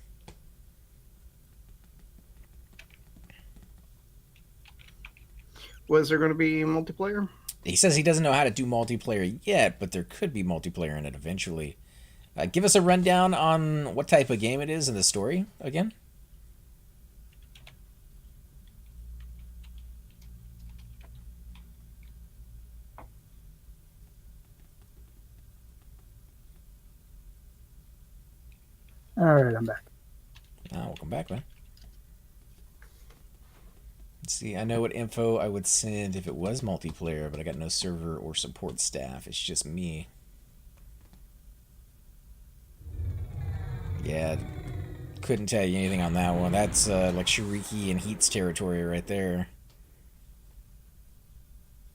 B: Was there going to be multiplayer?
A: He says he doesn't know how to do multiplayer yet, but there could be multiplayer in it eventually. Give us a rundown on what type of game it is and the story again.
C: All right, I'm back.
A: Welcome back, man. Let's see, I know what info I would send if it was multiplayer, but I got no server or support staff. It's just me. Yeah, couldn't tell you anything on that one. That's like Shiriki and Heat's territory right there.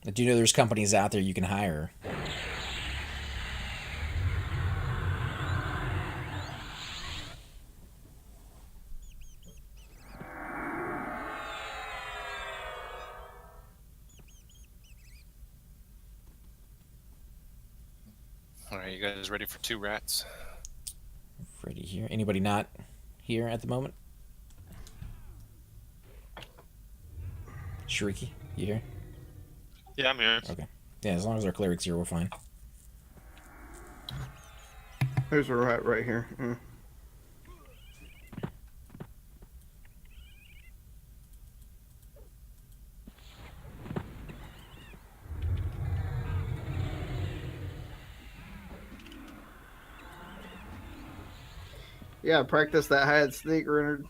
A: I do know there's companies out there you can hire.
D: All right, you guys ready for 2 rats?
A: Ready here. Anybody not here at the moment? Shiriki, you here?
E: Yeah, I'm here.
A: Okay. Yeah, as long as our cleric's here, we're fine.
B: There's a rat right here. Yeah. Yeah, practice that hide sneak runner.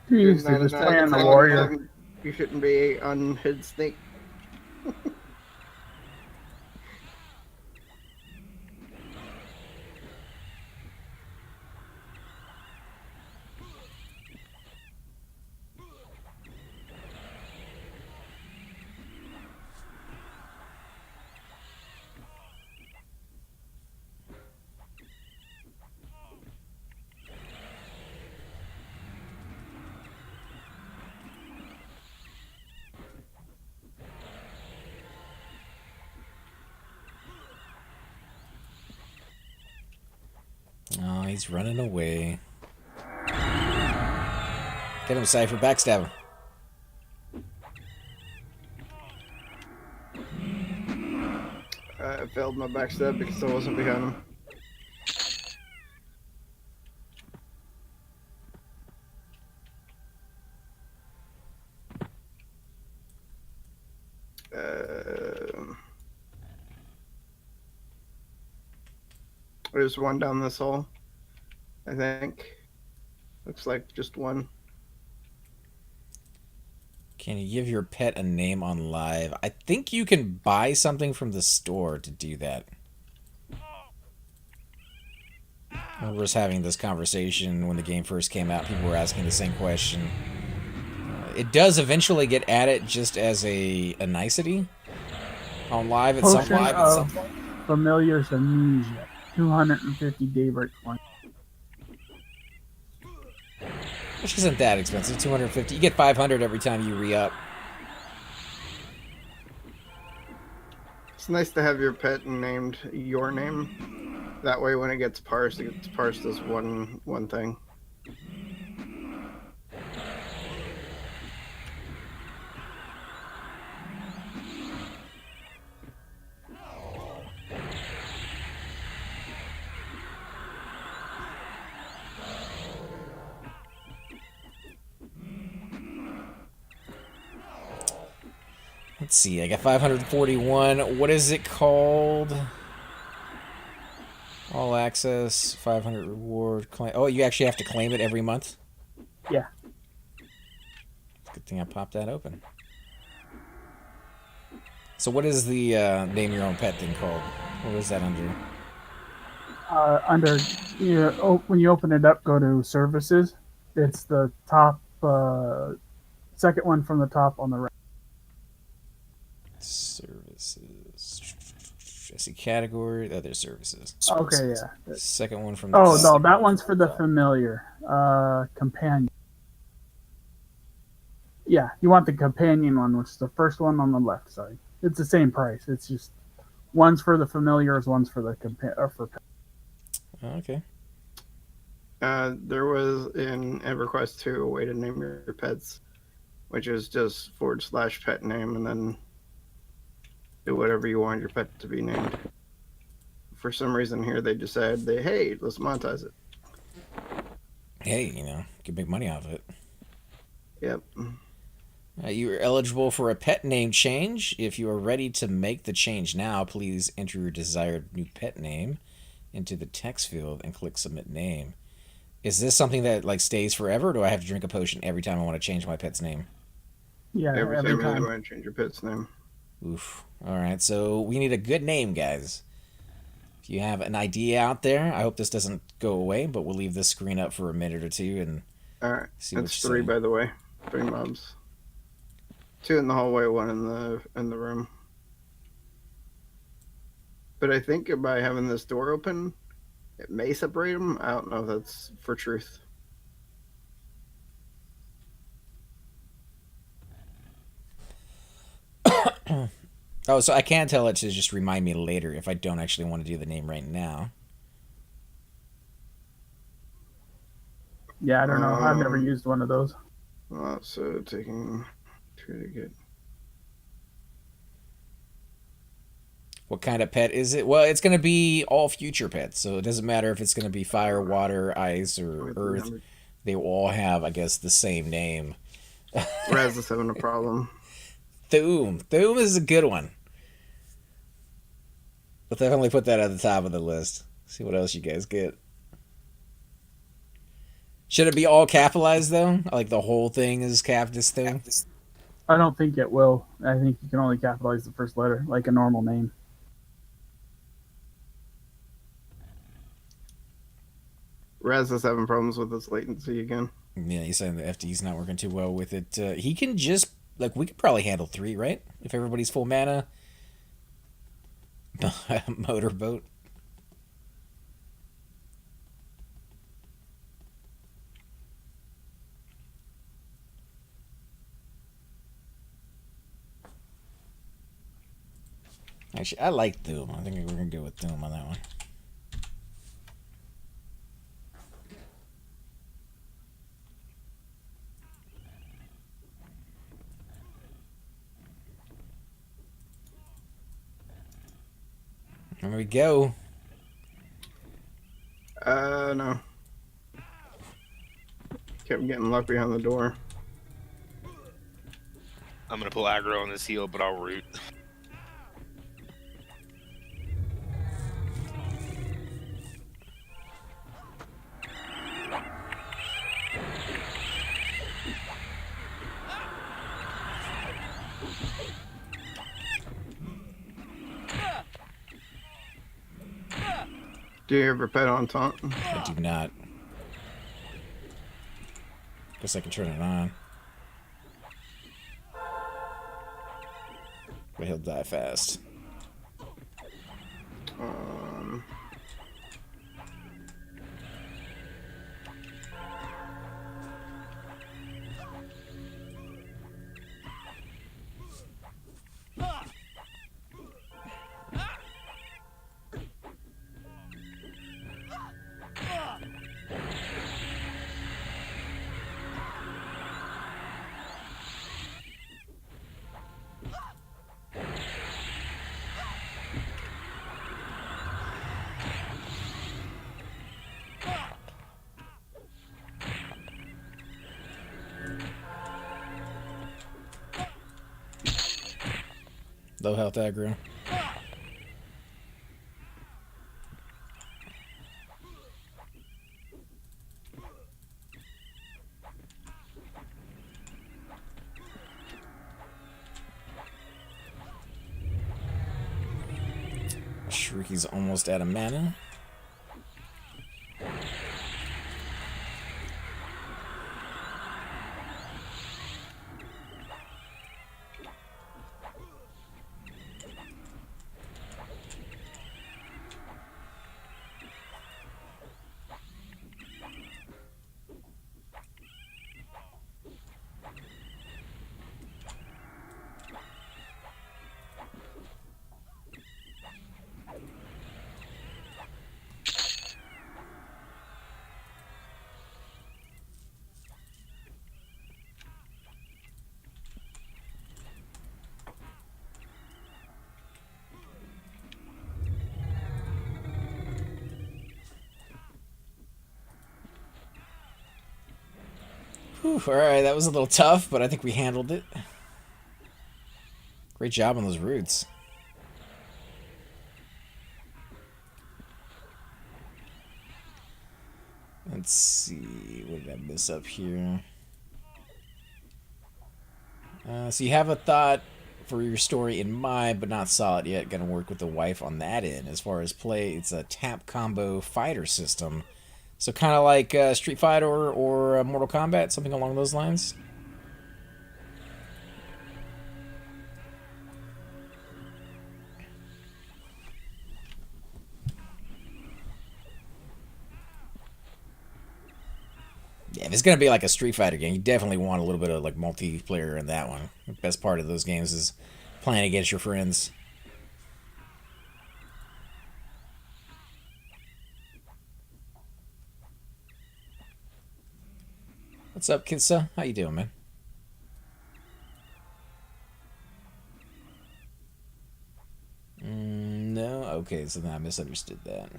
C: You used to just play on the warrior.
B: You shouldn't be on hid snake.
A: Oh, he's running away. Get him, Cypher. Backstab him.
B: I failed my backstab because I wasn't behind him. There's one down this hole, I think. Looks like just one.
A: Can you give your pet a name on live? I think you can buy something from the store to do that. I remember us having this conversation when the game first came out. People were asking the same question. It does eventually get added just as a nicety on live at some point.
C: Familiars Amnesia. 250 daybreak points.
A: Which isn't that expensive. 250. You get 500 every time you re-up.
B: It's nice to have your pet named your name. That way when it gets parsed as one thing.
A: Let's see, I got 541. What is it called? All access, 500 reward. Claim. Oh, you actually have to claim it every month?
C: Yeah.
A: Good thing I popped that open. So what is the name your own pet thing called? What is that under?
C: When you open it up, go to services. It's the top, second one from the top on the right.
A: Services. I see category. Other services.
C: Okay, yeah.
A: Second one from the
C: Oh,
A: top.
C: no, that one's for the familiar. Companion. Yeah, you want the companion one, which is the first one on the left side. It's the same price. It's just one's for the familiars, one's for the
A: Okay.
B: There was in EverQuest 2 a way to name your pets, which is just / pet name and then do whatever you want your pet to be named. For some reason here they decided hey, let's monetize it.
A: Hey, you can make money off of it.
B: Yep.
A: You are eligible for a pet name change. If you are ready to make the change now, please enter your desired new pet name into the text field and click submit name. Is this something that stays forever, or do I have to drink a potion every time I want to change my pet's name?
C: Yeah,
B: every time you want to change your pet's name.
A: Oof. All right, so we need a good name, guys. If you have an idea out there, I hope this doesn't go away, but we'll leave this screen up for a minute or two and
B: all right.
A: See what
B: That's
A: you
B: 3,
A: say.
B: by the way. 3 mobs. 2 in the hallway, 1 in the room. But I think by having this door open, it may separate them. I don't know if that's for truth.
A: Oh, so I can't tell it to just remind me later if I don't actually want to do the name right now.
C: Yeah, I don't know. I've never used one of those.
B: Well, so taking 2 to get.
A: What kind of pet is it? Well, it's going to be all future pets, so it doesn't matter if it's going to be fire, water, ice, or earth. They will all have, I guess, the same name.
B: Raz is having a problem.
A: Thoom. Thoom is a good one. We'll definitely put that at the top of the list. See what else you guys get. Should it be all capitalized though? Like the whole thing is this thing?
C: I don't think it will. I think you can only capitalize the first letter, like a normal name.
B: Raz is having problems with his latency again.
A: Yeah, he's saying the FD's not working too well with it. He can just like we could probably handle 3, right? If everybody's full mana. Motorboat. Actually, I like Doom. I think we're gonna go with Doom on that one. There we go.
B: No. Kept getting luck behind the door.
E: I'm gonna pull aggro on this heal, but I'll root.
B: Do you ever pet on taunt?
A: I do not. Guess I can turn it on. But he'll die fast. Low health aggro. Shrieky's almost out of mana. Whew, alright, that was a little tough, but I think we handled it. Great job on those roots. Let's see, what did I miss up here? So you have a thought for your story in mind, but not solid yet. Gonna work with the wife on that end. As far as play, it's a tap combo fighter system. So kind of like Street Fighter or Mortal Kombat, something along those lines. Yeah, if it's gonna be like a Street Fighter game, you definitely want a little bit of like multiplayer in that one. The best part of those games is playing against your friends. What's up, Kitsa? How you doing, man? No? Okay, so then I misunderstood that.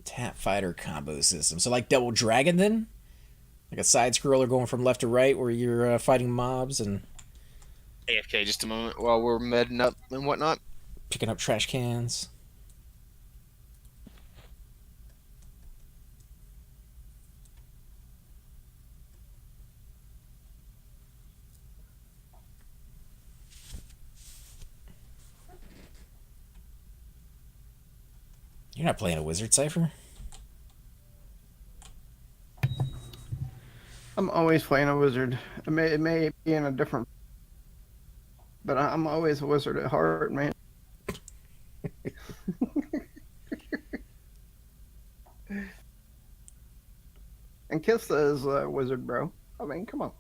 A: Tap fighter combo system. So like Double Dragon then? Like a side scroller going from left to right where you're fighting mobs and
E: AFK just a moment while we're medding up and whatnot.
A: Picking up trash cans. You're not playing a wizard, Cypher?
B: I'm always playing a wizard. It may be in a different, but I'm always a wizard at heart, man. And Kissa is a wizard, bro. I mean, come on.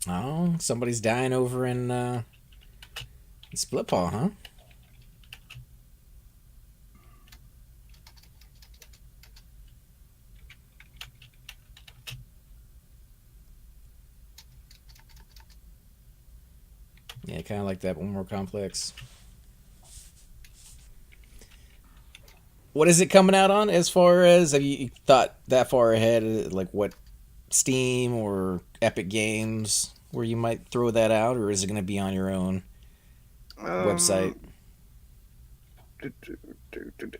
A: Oh, somebody's dying over in Split Paw, huh? Yeah, kind of like that, but more complex. What is it coming out on as far as, have you thought that far ahead, like what Steam or Epic Games where you might throw that out, or is it going to be on your own website?
B: do, do, do.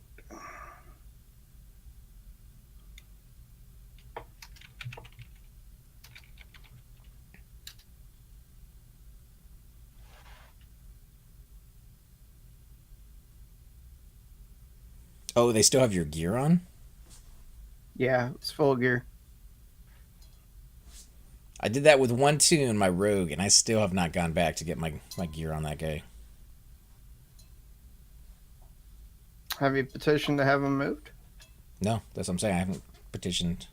A: Oh, they still have your gear on?
B: Yeah, it's full gear.
A: I did that with 1-2 in my Rogue, and I still have not gone back to get my gear on that guy.
B: Have you petitioned to have him moved?
A: No, that's what I'm saying. I haven't petitioned.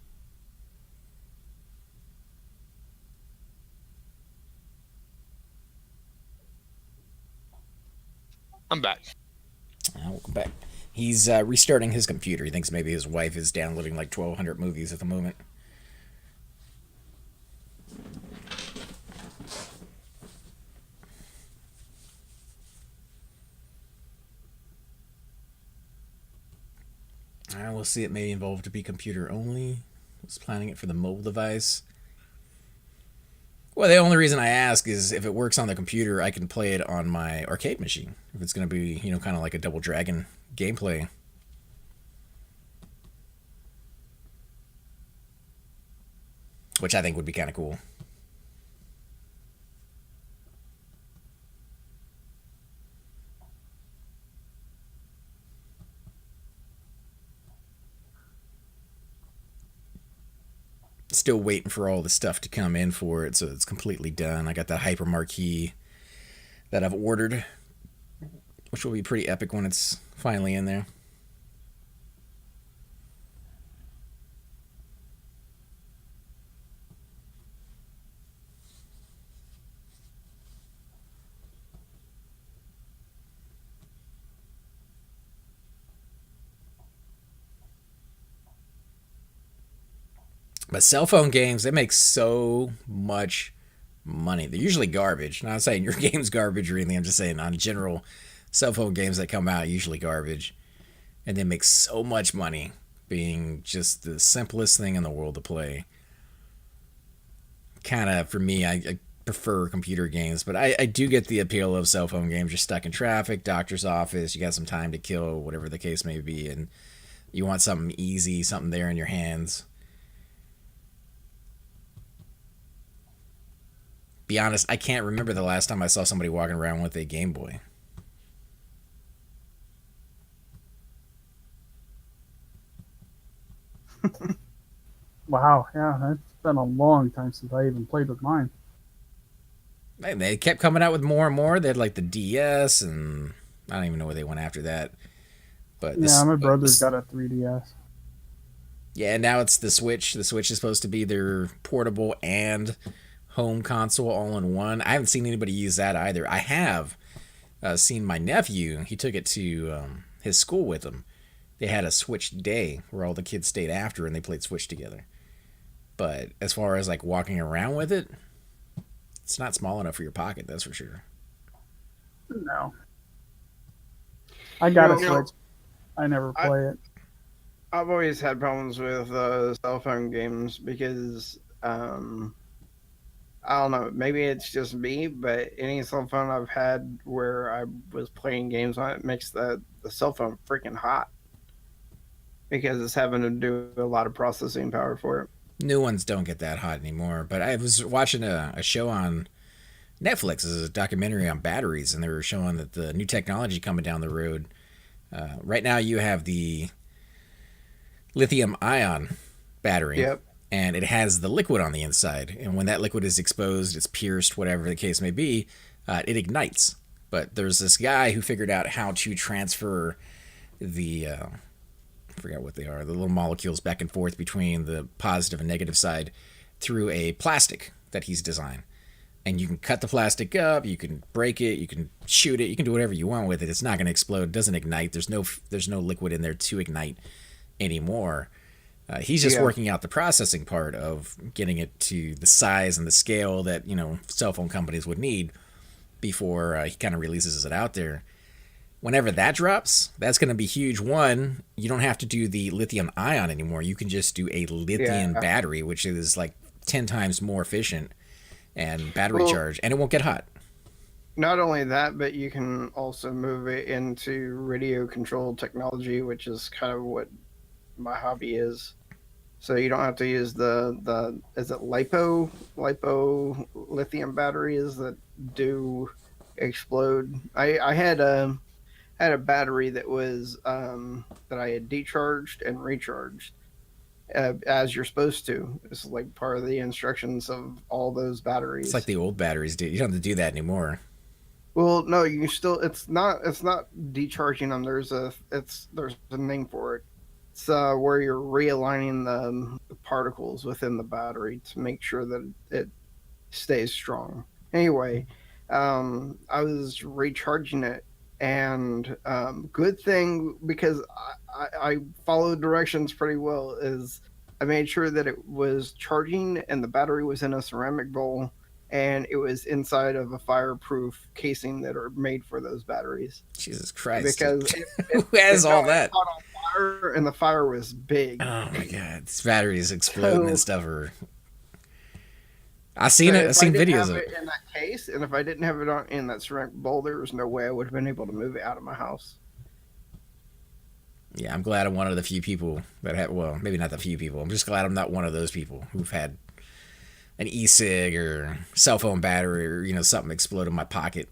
E: I'm back.
A: Welcome back. He's restarting his computer. He thinks maybe his wife is downloading like 1,200 movies at the moment. We'll see. It may involve to be computer only. I was planning it for the mobile device. Well, the only reason I ask is if it works on the computer, I can play it on my arcade machine. If it's going to be, kind of like a Double Dragon gameplay. Which I think would be kind of cool. Still waiting for all the stuff to come in for it, so it's completely done. I got that Hyper Marquee that I've ordered, which will be pretty epic when it's finally in there. But cell phone games, they make so much money. They're usually garbage. Not saying your game's garbage or anything. I'm just saying on general, cell phone games that come out usually garbage, and they make so much money, being just the simplest thing in the world to play. Kind of for me, I prefer computer games, but I do get the appeal of cell phone games. You're stuck in traffic, doctor's office, you got some time to kill, whatever the case may be, and you want something easy, something there in your hands. Be honest, I can't remember the last time I saw somebody walking around with a Game Boy.
C: Wow, yeah, that's been a long time since I even played with mine.
A: Man, they kept coming out with more and more. They had like the DS, and I don't even know where they went after that. But
C: Yeah, my brother's got a 3DS.
A: Yeah, now it's the Switch. The Switch is supposed to be their portable and home console all in one. I haven't seen anybody use that either. I have seen my nephew. He took it to his school with him. They had a Switch day where all the kids stayed after and they played Switch together. But as far as like walking around with it, it's not small enough for your pocket, that's for sure.
C: No. I got a
B: You know,
C: Switch. I never
B: I-
C: play it.
B: I've always had problems with cell phone games because I don't know. Maybe it's just me, but any cell phone I've had where I was playing games on it makes the cell phone freaking hot because it's having to do a lot of processing power for it.
A: New ones don't get that hot anymore. But I was watching a show on Netflix. Is a documentary on batteries, and they were showing that the new technology coming down the road. Right now, you have the lithium ion battery.
B: Yep.
A: And it has the liquid on the inside. And when that liquid is exposed, it's pierced, whatever the case may be, it ignites. But there's this guy who figured out how to transfer the, I forgot what they are, the little molecules back and forth between the positive and negative side through a plastic that he's designed. And you can cut the plastic up, you can break it, you can shoot it, you can do whatever you want with it. It's not going to explode, it doesn't ignite. There's no liquid in there to ignite anymore. He's just working out the processing part of getting it to the size and the scale that, cell phone companies would need before he kind of releases it out there. Whenever that drops, that's going to be huge. One, you don't have to do the lithium ion anymore. You can just do a lithium battery, which is like 10 times more efficient and battery charge, and it won't get hot.
B: Not only that, but you can also move it into radio controlled technology, which is kind of what my hobby is. So you don't have to use the is it lipo lithium batteries that do explode. I had a battery that was that I had decharged and recharged as you're supposed to. It's like part of the instructions of all those batteries.
A: It's like the old batteries do. You don't have to do that anymore.
B: Well, no, you still. It's not decharging them. There's a name for it. It's where you're realigning the particles within the battery to make sure that it stays strong. Anyway, I was recharging it, and good thing because I followed directions pretty well. Is I made sure that it was charging and the battery was in a ceramic bowl, and it was inside of a fireproof casing that are made for those batteries.
A: Jesus Christ!
B: Because
A: who has all that?
B: Caught on fire, and the fire was big.
A: Oh my god, these batteries exploding and stuff are. I've seen it. I've seen videos of it
B: in that case, and if I didn't have it in that ceramic bowl, there was no way I would have been able to move it out of my house.
A: Yeah, I'm glad I'm one of the few people that have. Well, maybe not the few people. I'm just glad I'm not one of those people who've had an e-cig or cell phone battery or something explode in my pocket.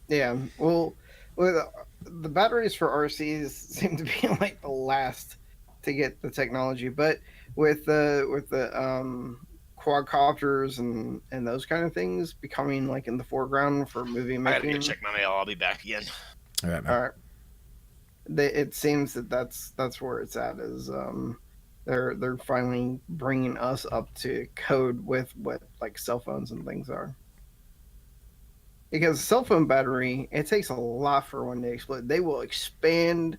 B: Yeah, well, the batteries for RCs seem to be like the last to get the technology, but with the quadcopters and those kind of things becoming like in the foreground for movie making.
E: I gotta go check my mail. I'll be back again.
A: All right, man.
B: All right. It seems that's where it's at. Is they're finally bringing us up to code with what like cell phones and things are. Because cell phone battery, it takes a lot for one to explode. They will expand,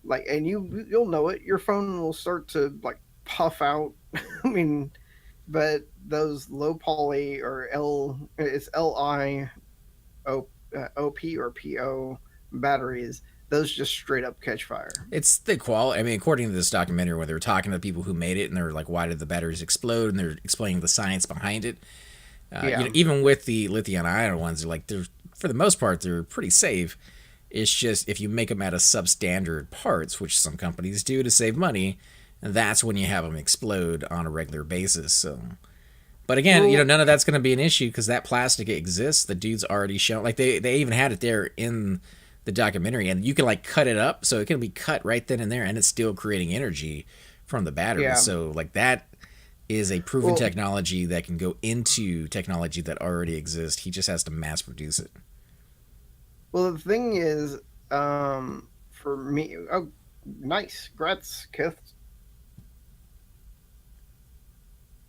B: like, and you'll know it. Your phone will start to like puff out. I mean, but those low poly or it's LiOP or PO batteries, those just straight up catch fire.
A: It's the quality. I mean, according to this documentary, where they were talking to the people who made it, and they're like, "Why did the batteries explode?" and they're explaining the science behind it. Even with the lithium-ion ones, they're for the most part they're pretty safe. It's just if you make them out of substandard parts, which some companies do to save money, that's when you have them explode on a regular basis. So, but again, none of that's going to be an issue because that plastic exists. The dude's already shown, like they even had it there in the documentary, and you can like cut it up, so it can be cut right then and there, and it's still creating energy from the battery.
B: Yeah.
A: So like that is a proven technology that can go into technology that already exists. He just has to mass produce it.
B: Well, the thing is, for me, nice, grats, Kith.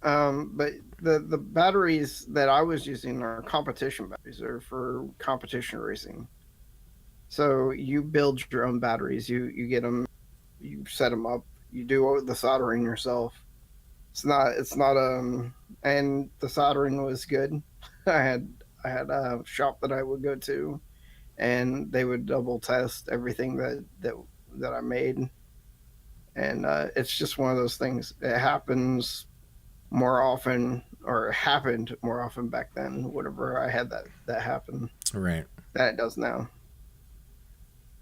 B: But the batteries that I was using are competition batteries. They're for competition racing. So you build your own batteries. You get them, you set them up, you do the soldering yourself. It's not and the soldering was good. I had a shop that I would go to, and they would double test everything that I made. And it's just one of those things. It happens more often, or it happened more often back then. Whenever I had that happen,
A: Right.
B: than it does now.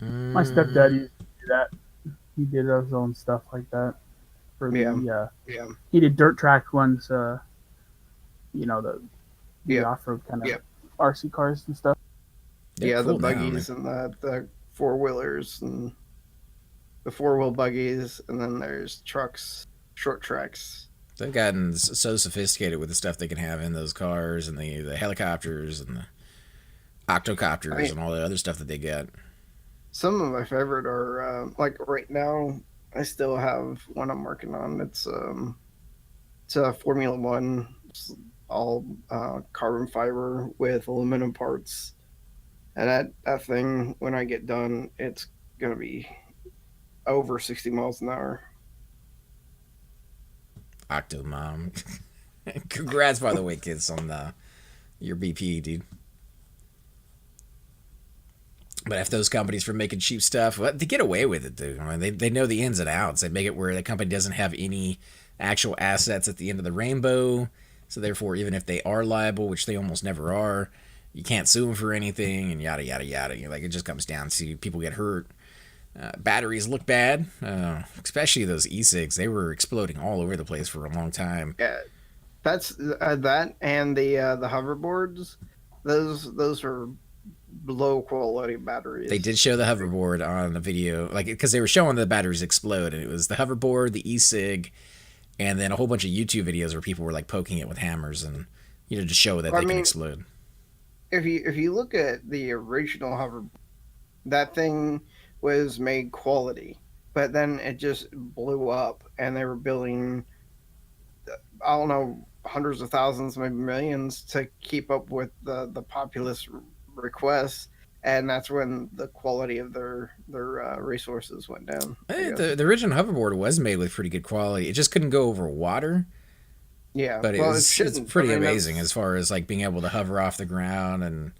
C: My stepdad used to do that. He did his own stuff like that. For
B: Yeah.
C: he did dirt track ones. The
B: Yeah.
C: off-road kind of
B: Yeah.
C: RC cars and stuff.
A: They're
B: Yeah,
A: cool
B: the
A: now,
B: buggies and the four-wheelers and the four-wheel buggies, and then there's trucks, short tracks.
A: They've gotten so sophisticated with the stuff they can have in those cars, and the helicopters and the octocopters and all the other stuff that they got.
B: Some of my favorite are like right now. I still have one I'm working on. It's a Formula One. It's all carbon fiber with aluminum parts, and that thing, when I get done, it's gonna be over 60 miles an hour.
A: Octomom. Congrats, by the way, kids, on your BP, dude. But if those companies for making cheap stuff, well, they get away with it, dude. I mean, they know the ins and outs. They make it where the company doesn't have any actual assets at the end of the rainbow. So therefore, even if they are liable, which they almost never are, you can't sue them for anything, and yada yada yada. Like, it just comes down to people get hurt. Batteries look bad, especially those e-cigs. They were exploding all over the place for a long time.
B: Yeah, that's that, and the hoverboards. Those are low quality batteries.
A: They did show the hoverboard on the video, like, because they were showing the batteries explode, and it was the hoverboard, the e-cig, and then a whole bunch of YouTube videos where people were like poking it with hammers and to show that they can explode.
B: If you look at the original hoverboard, that thing was made quality, but then it just blew up, and they were building, I don't know, hundreds of thousands, maybe millions, to keep up with the populace requests, and that's when the quality of their resources went down.
A: The original hoverboard was made with pretty good quality. It just couldn't go over water.
B: Yeah,
A: but it's pretty amazing as far as like being able to hover off the ground. And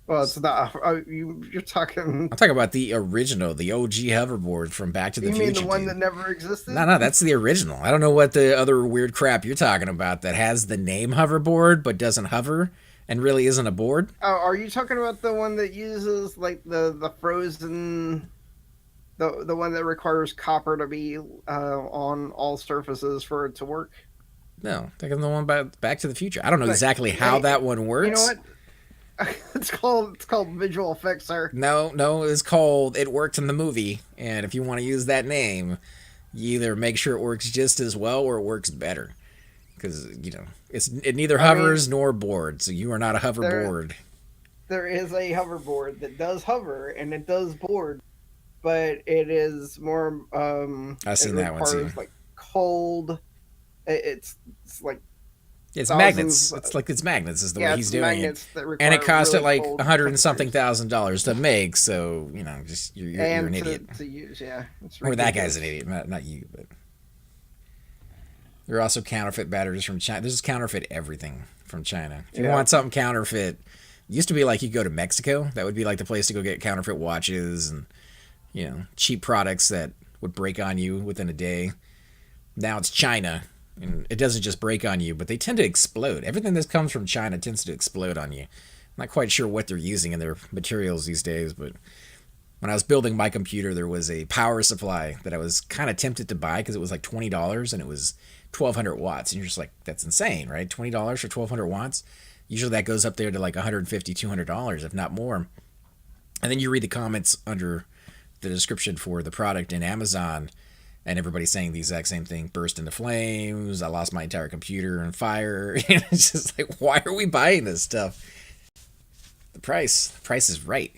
B: well, it's not. You're talking.
A: I'm talking about the original, the OG hoverboard from Back to the Future.
B: You mean the one that never existed?
A: No, that's the original. I don't know what the other weird crap you're talking about that has the name hoverboard but doesn't hover and really isn't a board.
B: Oh, are you talking about the one that uses like the frozen, the one that requires copper to be on all surfaces for it to work?
A: No, thinking the one about Back to the Future. I don't know exactly how that one works.
B: You know what? It's called visual effects, sir. No,
A: it's called It Worked in the Movie. And if you want to use that name, you either make sure it works just as well or it works better. Because, it neither hovers nor boards. So you are not a hoverboard.
B: There is a hoverboard that does hover and it does board, but it is more.
A: I've seen that one too.
B: Like cold. It's like.
A: It's magnets. It's magnets is the way he's doing it. And it cost really it like $100 and something thousand to make. So, just you're an idiot.
B: To use, yeah.
A: Or that guy's an idiot, not you, but. There are also counterfeit batteries from China. There's counterfeit everything from China. If you want something counterfeit, it used to be like you go to Mexico. That would be like the place to go get counterfeit watches and, cheap products that would break on you within a day. Now it's China, and it doesn't just break on you, but they tend to explode. Everything that comes from China tends to explode on you. I'm not quite sure what they're using in their materials these days, but when I was building my computer, there was a power supply that I was kind of tempted to buy because it was like $20 and it was 1,200 watts. And you're just like, that's insane, right? $20 for 1,200 watts? Usually that goes up there to like $150, $200, if not more. And then you read the comments under the description for the product in Amazon, and everybody's saying the exact same thing. Burst into flames. I lost my entire computer in fire. It's just like, why are we buying this stuff? The price is right.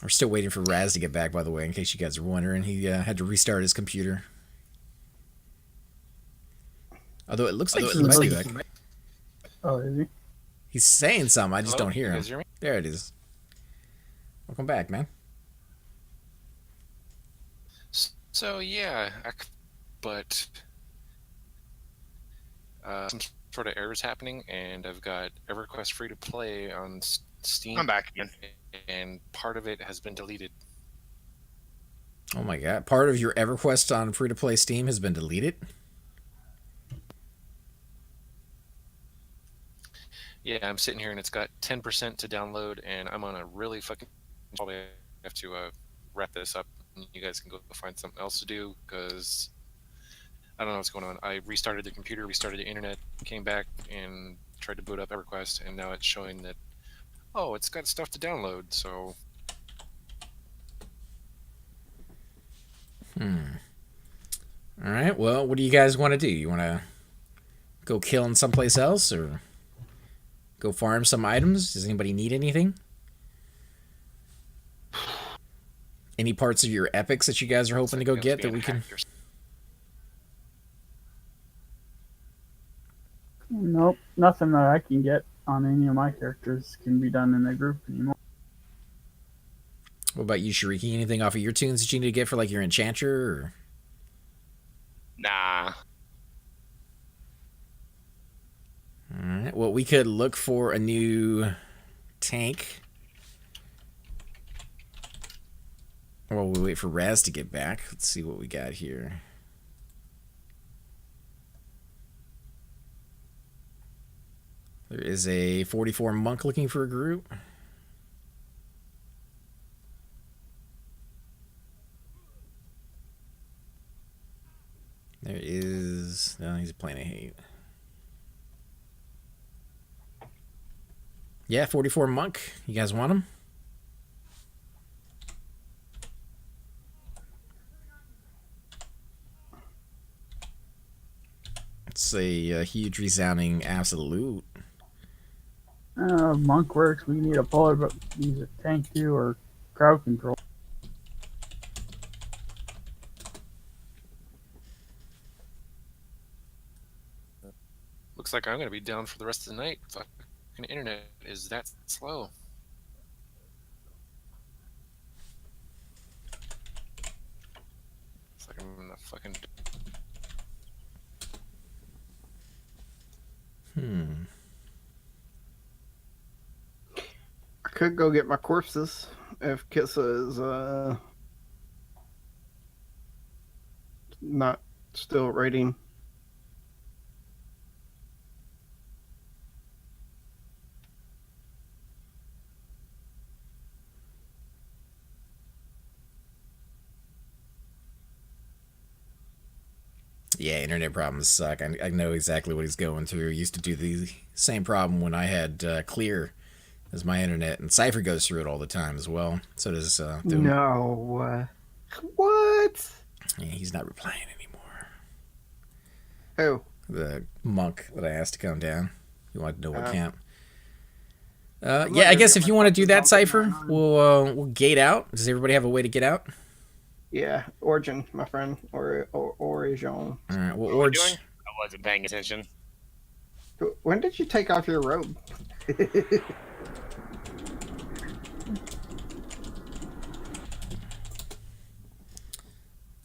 A: We're still waiting for Raz to get back, by the way, in case you guys are wondering. He had to restart his computer. Although it looks like he might be back.
C: Oh, is he?
A: He's saying something. I just don't hear him.
D: You guys hear me?
A: There it is. Welcome back, man.
D: So, yeah, but some sort of errors happening, and I've got EverQuest free to play on Steam.
E: I'm back again.
D: And part of it has been deleted.
A: Oh my god. Part of your EverQuest on free-to-play Steam has been deleted?
D: Yeah, I'm sitting here and it's got 10% to download, and I'm on a really fucking... Probably have to wrap this up, and you guys can go find something else to do, because I don't know what's going on. I restarted the computer, restarted the internet, came back, and tried to boot up EverQuest, and now it's showing that, oh, it's got stuff to download, so...
A: Alright, well, what do you guys want to do? You want to go killing someplace else, or go farm some items? Does anybody need anything? Any parts of your epics that you guys are hoping to go get that we can...
C: Nope, nothing that I can get on any of my characters can be done in the group anymore.
A: What about you, Shariki? Anything off of your tunes that you need to get for, like, your enchanter, or...
E: Nah.
A: Alright, well, we could look for a new tank. While we wait for Raz to get back. Let's see what we got here. There is a 44 monk looking for a group. There is... No, he's playing a hate. Yeah, 44 monk. You guys want him? It's a huge resounding absolute.
C: Monk works. We need a puller, but use a tank too, or crowd control.
D: Looks like I'm going to be down for the rest of the night. Fucking internet is that slow. It's like I'm in the fucking...
B: I could go get my corpses if Kissa is not still raiding.
A: Yeah, internet problems suck. I know exactly what he's going through. I used to do the same problem when I had Clear as my internet, and Cypher goes through it all the time as well. So does
B: No. What?
A: Yeah, he's not replying anymore.
B: Who?
A: The monk that I asked to come down. You wanted to know what camp?
B: I'm
A: Yeah, I
B: not
A: guess
B: gonna
A: if
B: get
A: you
B: my
A: want to do that,
B: corpses out
A: Cypher,
B: there.
A: we'll gate out. Does everybody have a way to get out?
B: Yeah, Origin, my friend, or Origin.
A: All right. Well,
E: What are we
A: Orge,
E: doing? I wasn't paying attention.
B: When did you take off your robe?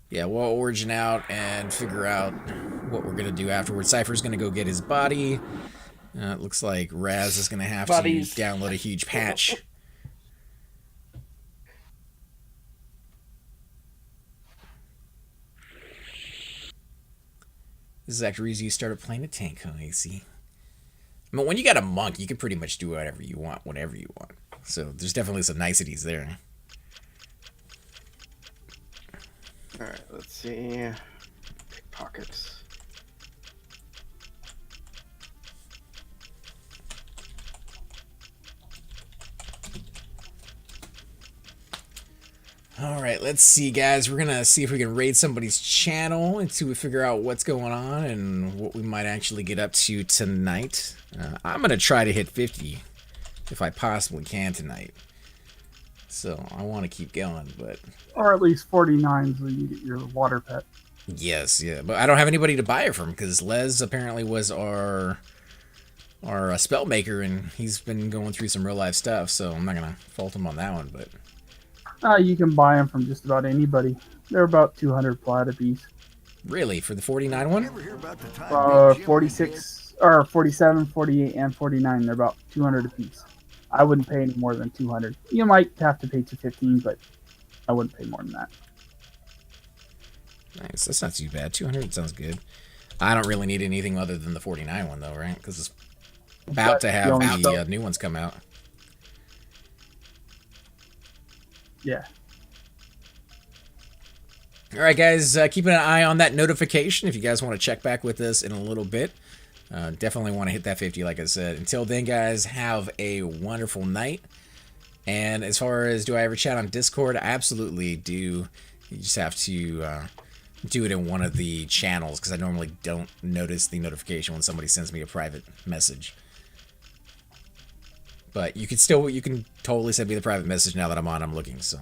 A: yeah, we'll origin out and figure out what we're gonna do afterwards. Cypher's gonna go get his body. It looks like Raz is gonna have
B: Buddies.
A: to download a huge patch. This is actually the reason you started playing a tank, huh, AC? I mean, when you got a monk, you can pretty much do whatever you want, whenever you want. So there's definitely some niceties there.
B: Alright, let's see. Pickpockets.
A: Alright, let's see, guys. We're gonna see if we can raid somebody's channel until we figure out what's going on and what we might actually get up to tonight. I'm gonna try to hit 50 if I possibly can tonight. So I want to keep going, but...
C: Or at least 49 so you get your water pet.
A: Yes, yeah. But I don't have anybody to buy it from because Les apparently was our spell maker, and he's been going through some real life stuff, so I'm not gonna fault him on that one, but...
C: You can buy them from just about anybody. They're about 200 plat a piece.
A: Really? For the 49 one?
C: 46 or 47, 48, and 49. They're about 200 apiece. I wouldn't pay any more than 200. You might have to pay 215, but I wouldn't pay more than that.
A: Nice. That's not too bad. 200 sounds good. I don't really need anything other than the 49 one, though, right? Because it's about to have the new ones come out.
C: Yeah.
A: All right, guys, keeping an eye on that notification if you guys want to check back with us in a little bit. Definitely want to hit that 50, like I said. Until then, guys, have a wonderful night. And as far as do I ever chat on Discord, I absolutely do. You just have to do it in one of the channels because I normally don't notice the notification when somebody sends me a private message. But you can totally send me the private message now that I'm looking, so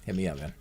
A: hit me up, man.